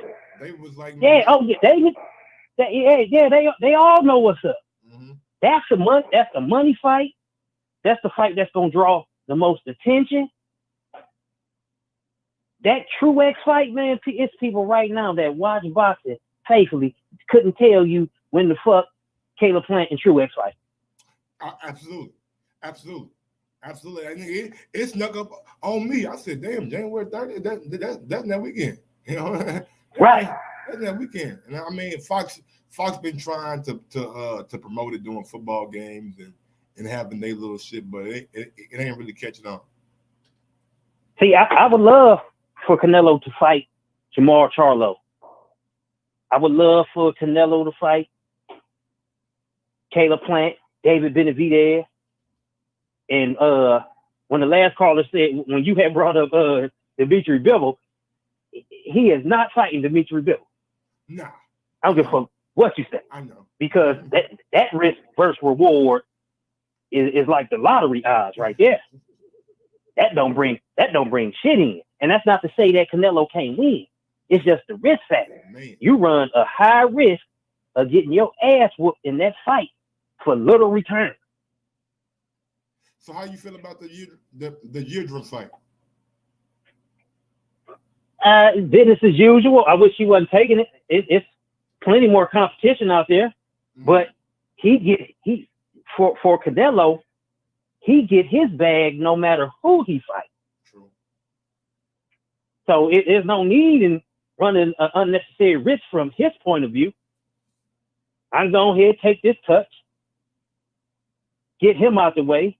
was like, David. They all know what's up. Mm-hmm. That's the money fight. That's the fight that's gonna draw the most attention. that Truex fight, man, it's people right now that watch boxing faithfully couldn't tell you when the fuck Caleb Plant and Truex fight. Absolutely. I think it snuck up on me. I said, damn, January 30th, that's that weekend. You know, right? That's that weekend. And I mean, Fox been trying to promote it doing football games and having their little shit, but it ain't really catching on. See, I would love for Canelo to fight Jamal Charlo. I would love for Canelo to fight Caleb Plant, David Benavidez. And when the last caller said, when you had brought up Dimitri Bivol, he is not fighting Dimitri Bivol. Nah. I don't give a fuck what you say. I know. Because that risk versus reward is like the lottery odds right there. That don't bring shit in. And that's not to say that Canelo can't win. It's just the risk factor. Man. You run a high risk of getting your ass whooped in that fight for little return. So how you feel about the Yildirim fight? Business as usual. I wish he wasn't taking it. It's plenty more competition out there. Mm-hmm. But for Canelo, he get his bag no matter who he fights. True. So there's no need in running an unnecessary risk from his point of view. I'm going ahead, take this touch, get him out the way,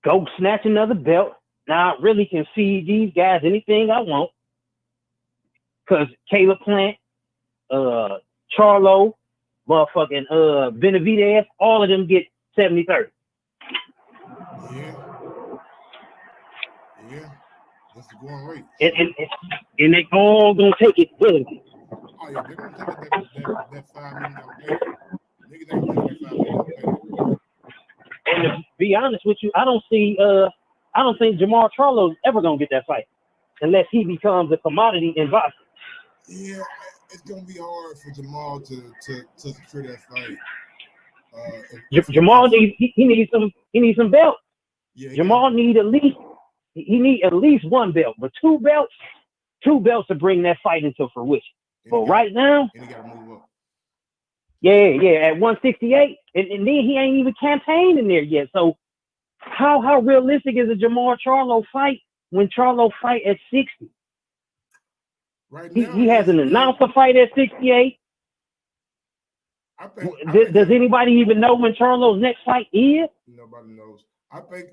go snatch another belt. Now I really can feed these guys anything I want. Because Caleb Plant, Charlo, motherfucking Benavidez, all of them get 70-30. Yeah. That's the going rate. And they all gonna take it willingly. Oh yeah, they're gonna take that $5 million pay. Niggas ain't taking that $5 million pay. And to be honest with you, I don't think Jamal Charlo is ever gonna get that fight unless he becomes a commodity in boxing. Yeah, it's gonna be hard for Jamal to secure that fight. Jamal needs some belts. Yeah, Jamal need at least one belt, but two belts to bring that fight into fruition. But right now, and he gotta move up. Yeah, at 168, and then he ain't even campaigning in there yet. So how realistic is a Jamal Charlo fight when Charlo fight at 60? Right now, he hasn't announced a fight at 68. Does anybody even know when Charlo's next fight is? Nobody knows. I think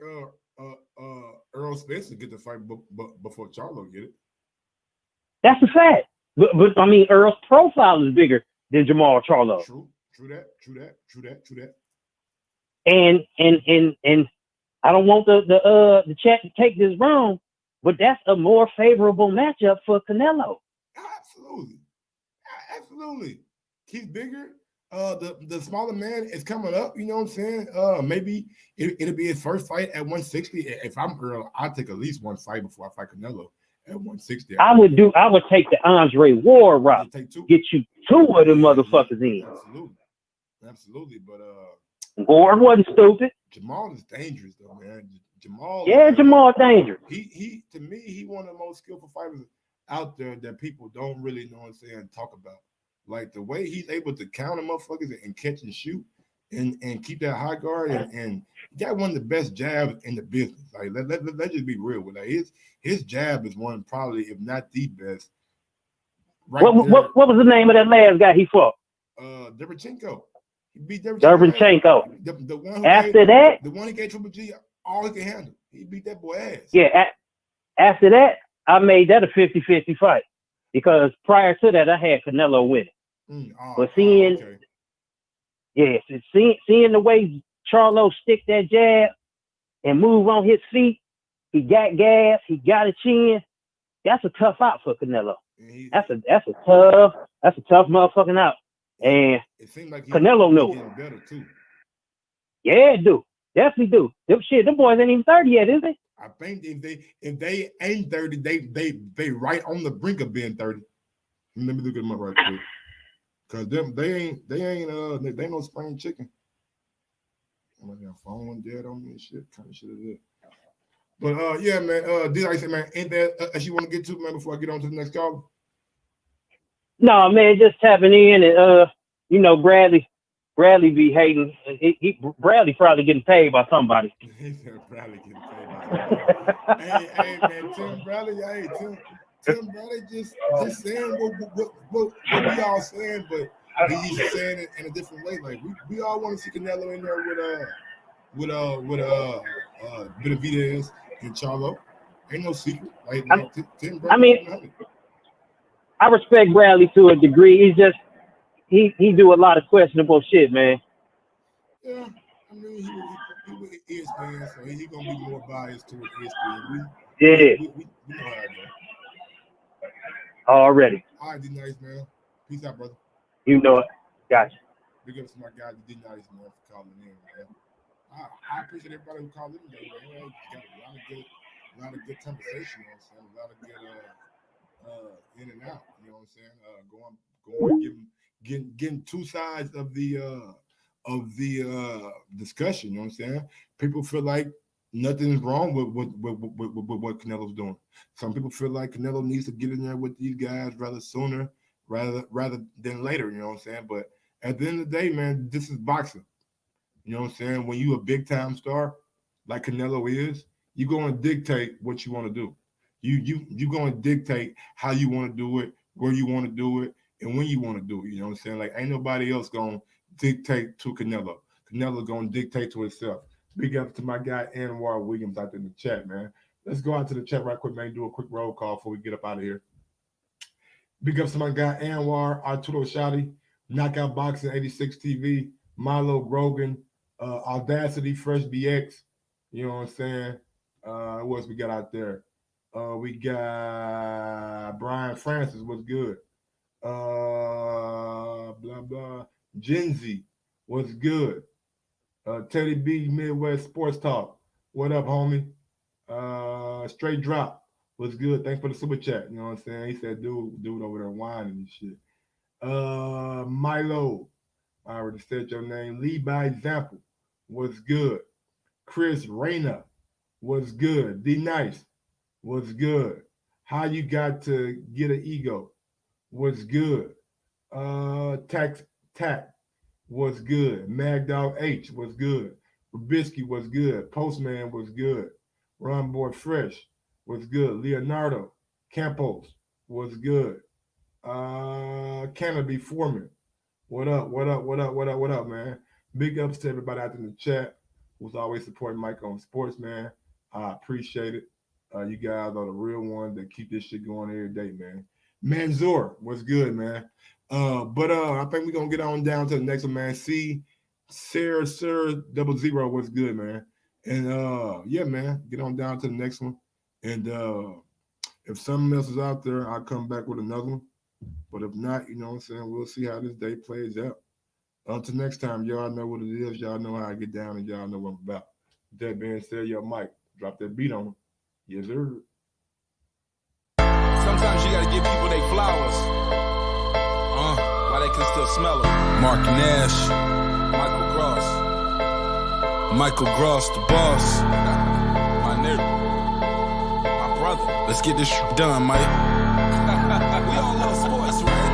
Earl Spencer get the fight before Charlo get it. That's a fact. But I mean, Earl's profile is bigger than Jamal Charlo. True that. And I don't want the chat to take this wrong, but that's a more favorable matchup for Canelo. Absolutely. He's bigger. The smaller man is coming up. You know what I'm saying? Maybe it'll be his first fight at 160. If I'm Earl, I'll take at least one fight before I fight Canelo at 160. I would take the Andre Ward route. Get you two of them motherfuckers in. Absolutely. But Ward wasn't stupid. Jamal is dangerous though, man. Jamal dangerous. He to me, he one of the most skillful fighters out there that people don't really know what I'm saying talk about. Like the way he's able to counter motherfuckers and catch and shoot and keep that high guard and he got one of the best jabs in the business. Like let's just be real with that. His jab is one probably, if not the best. Right. What was the name of that last guy he fought? Derevchenko. He beat Derevchenko. The one the one he gave Triple G all he can handle. He beat that boy ass. Yeah. After that, I made that a 50-50 fight because prior to that, I had Canelo winning. But seeing the way Charlo stick that jab and move on his feet, he got gas, he got a chin. That's a tough out for Canelo. That's a tough motherfucking out. And it seemed like Canelo knew. Getting better too. Yeah, do. Definitely do. Them boys ain't even 30 yet, is they? I think if they ain't 30, they right on the brink of being 30. Let me look at them up right quick. Cause they ain't no spring chicken. My damn phone dead on me and shit. Kind of shit is it. But yeah, man. Did I say, man? Ain't that as you want to get to, man? Before I get on to the next call. No, man, just tapping in and you know, Bradley be hating. Bradley probably getting paid by somebody. He said Bradley getting paid by somebody. hey, man, Tim Bradley, Tim Bradley just saying what we all saying, but he's saying it in a different way. Like we all want to see Canelo in there with Benavidez and Charlo. Ain't no secret. Like Tim Bradley. I mean, I respect Bradley to a degree. He's just he do a lot of questionable shit, man. Yeah, I mean he was ESPN, so he gonna be more biased to ESPN. We know how it goes. Already. All right, D Nice, man. Peace out, brother. You know it. Gotcha. Big up to my guy, D Nice, man, for calling in, man. I appreciate everybody who called in today, man. Got a lot of good conversation, you know what I'm saying? A lot of good in and out, you know what I'm saying? Going, getting two sides of the discussion, you know what I'm saying? People feel like nothing's wrong with what Canelo's doing. Some people feel like Canelo needs to get in there with these guys rather than later, you know what I'm saying? But at the end of the day, man, this is boxing. You know what I'm saying? When you a big time star like Canelo is, you're going to dictate what you want to do. You're going to dictate how you want to do it, where you want to do it, and when you want to do it. You know what I'm saying? Like, ain't nobody else going to dictate to Canelo. Canelo going to dictate to himself. Big up to my guy, Anwar Williams, out there in the chat, man. Let's go out to the chat right quick, man. Do a quick roll call before we get up out of here. Big up to my guy, Anwar, Arturo Shadi, Knockout Boxing 86 TV, Milo Grogan, Audacity, Fresh BX. You know what I'm saying? What else we got out there? We got Brian Francis. What's good? Blah, blah. Genzi. What's good? Teddy B, Midwest Sports Talk. What up, homie? Straight Drop. What's good? Thanks for the super chat. You know what I'm saying? He said, dude over there whining and shit. Milo. I already said your name. Lead by example. What's good? Chris Rayner. What's good? D Nice. What's good? How you got to get an ego? What's good? Tack. What's good? Mad Dog H. What's good? Rubisky. What's good? Postman. What's good? Ron Boy Fresh. What's good? Leonardo Campos. What's good? Canopy Foreman. What up, man? Big ups to everybody out in the chat who's always supporting Mike on Sports, man. I appreciate it. You guys are the real ones that keep this shit going every day, man. Manzor, what's good, man? But I think we're gonna get on down to the next one, man. Sir 00, what's good, man? And yeah, man, get on down to the next one. And if something else is out there, I'll come back with another one. But if not, you know what I'm saying, we'll see how this day plays out. Until next time, y'all know what it is. Y'all know how I get down, and y'all know what I'm about. With that being said, yo, Mike, drop that beat on him. Yes, sir. Sometimes you gotta give people their flowers. While they can still smell them. Mark Nash, Michael Gross, the boss. My nigga, my brother. Let's get this shit done, Mike. We all love sports, right?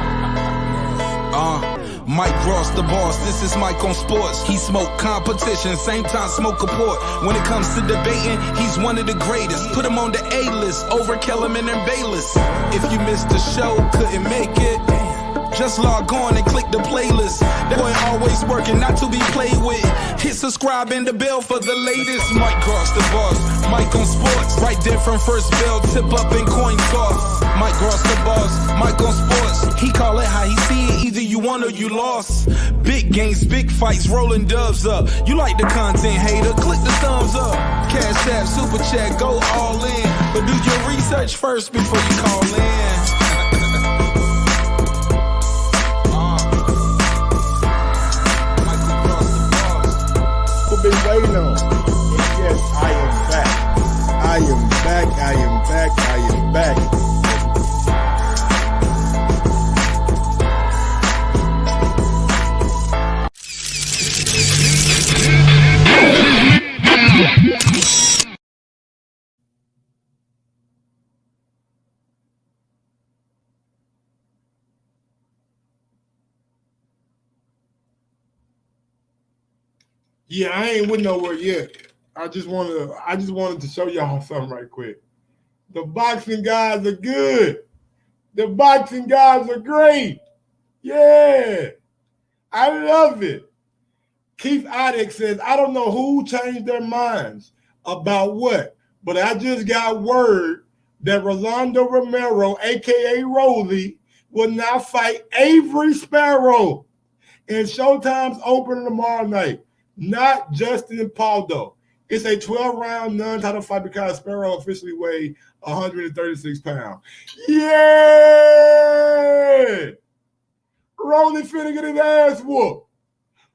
Mike Gross, the boss. This is Mike on Sports. He smoke competition, same time smoke a port. When it comes to debating, he's one of the greatest. Put him on the A-list over Kellerman and Bayless. If you missed the show, couldn't make it, just log on and click the playlist. That boy always working, not to be played with. Hit subscribe and the bell for the latest. Mike Gross, the boss. Mike on Sports. Right there from first bell, tip up and coin toss. Mike Gross, the boss. Mike on Sports. He call it how he see it. Either you won or you lost. Big games, big fights, rolling dubs up. You like the content, hater? Click the thumbs up. Cashapp, super chat, go all in. But do your research first before you call in. Been waiting on. Yes, I am back. I am back. I am back. I am back. Yeah, I ain't with nowhere yet. I just wanted to show y'all something right quick. The boxing guys are good. The boxing guys are great. Yeah. I love it. Keith Addick says, I don't know who changed their minds about what, but I just got word that Rolando Romero, a.k.a. Roly, will now fight Avery Sparrow in Showtime's opener tomorrow night, not Justin Paldo. It's a 12-round non-title fight because Sparrow officially weighed 136 pounds. Yeah! Roly finna get his ass whooped.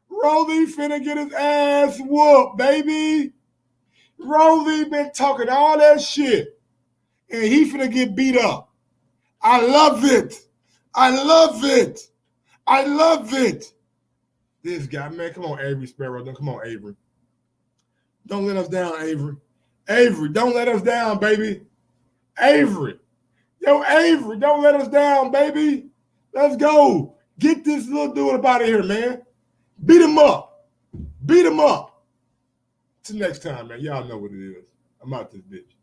Roly finna get his ass whooped, baby. Roly been talking all that shit, and he finna get beat up. I love it. I love it. I love it. This guy, man, come on, Avery Sparrow. Come on, Avery. Don't let us down, Avery. Avery, don't let us down, baby. Avery. Yo, Avery, don't let us down, baby. Let's go. Get this little dude up out of here, man. Beat him up. Beat him up. Till next time, man. Y'all know what it is. I'm out this bitch.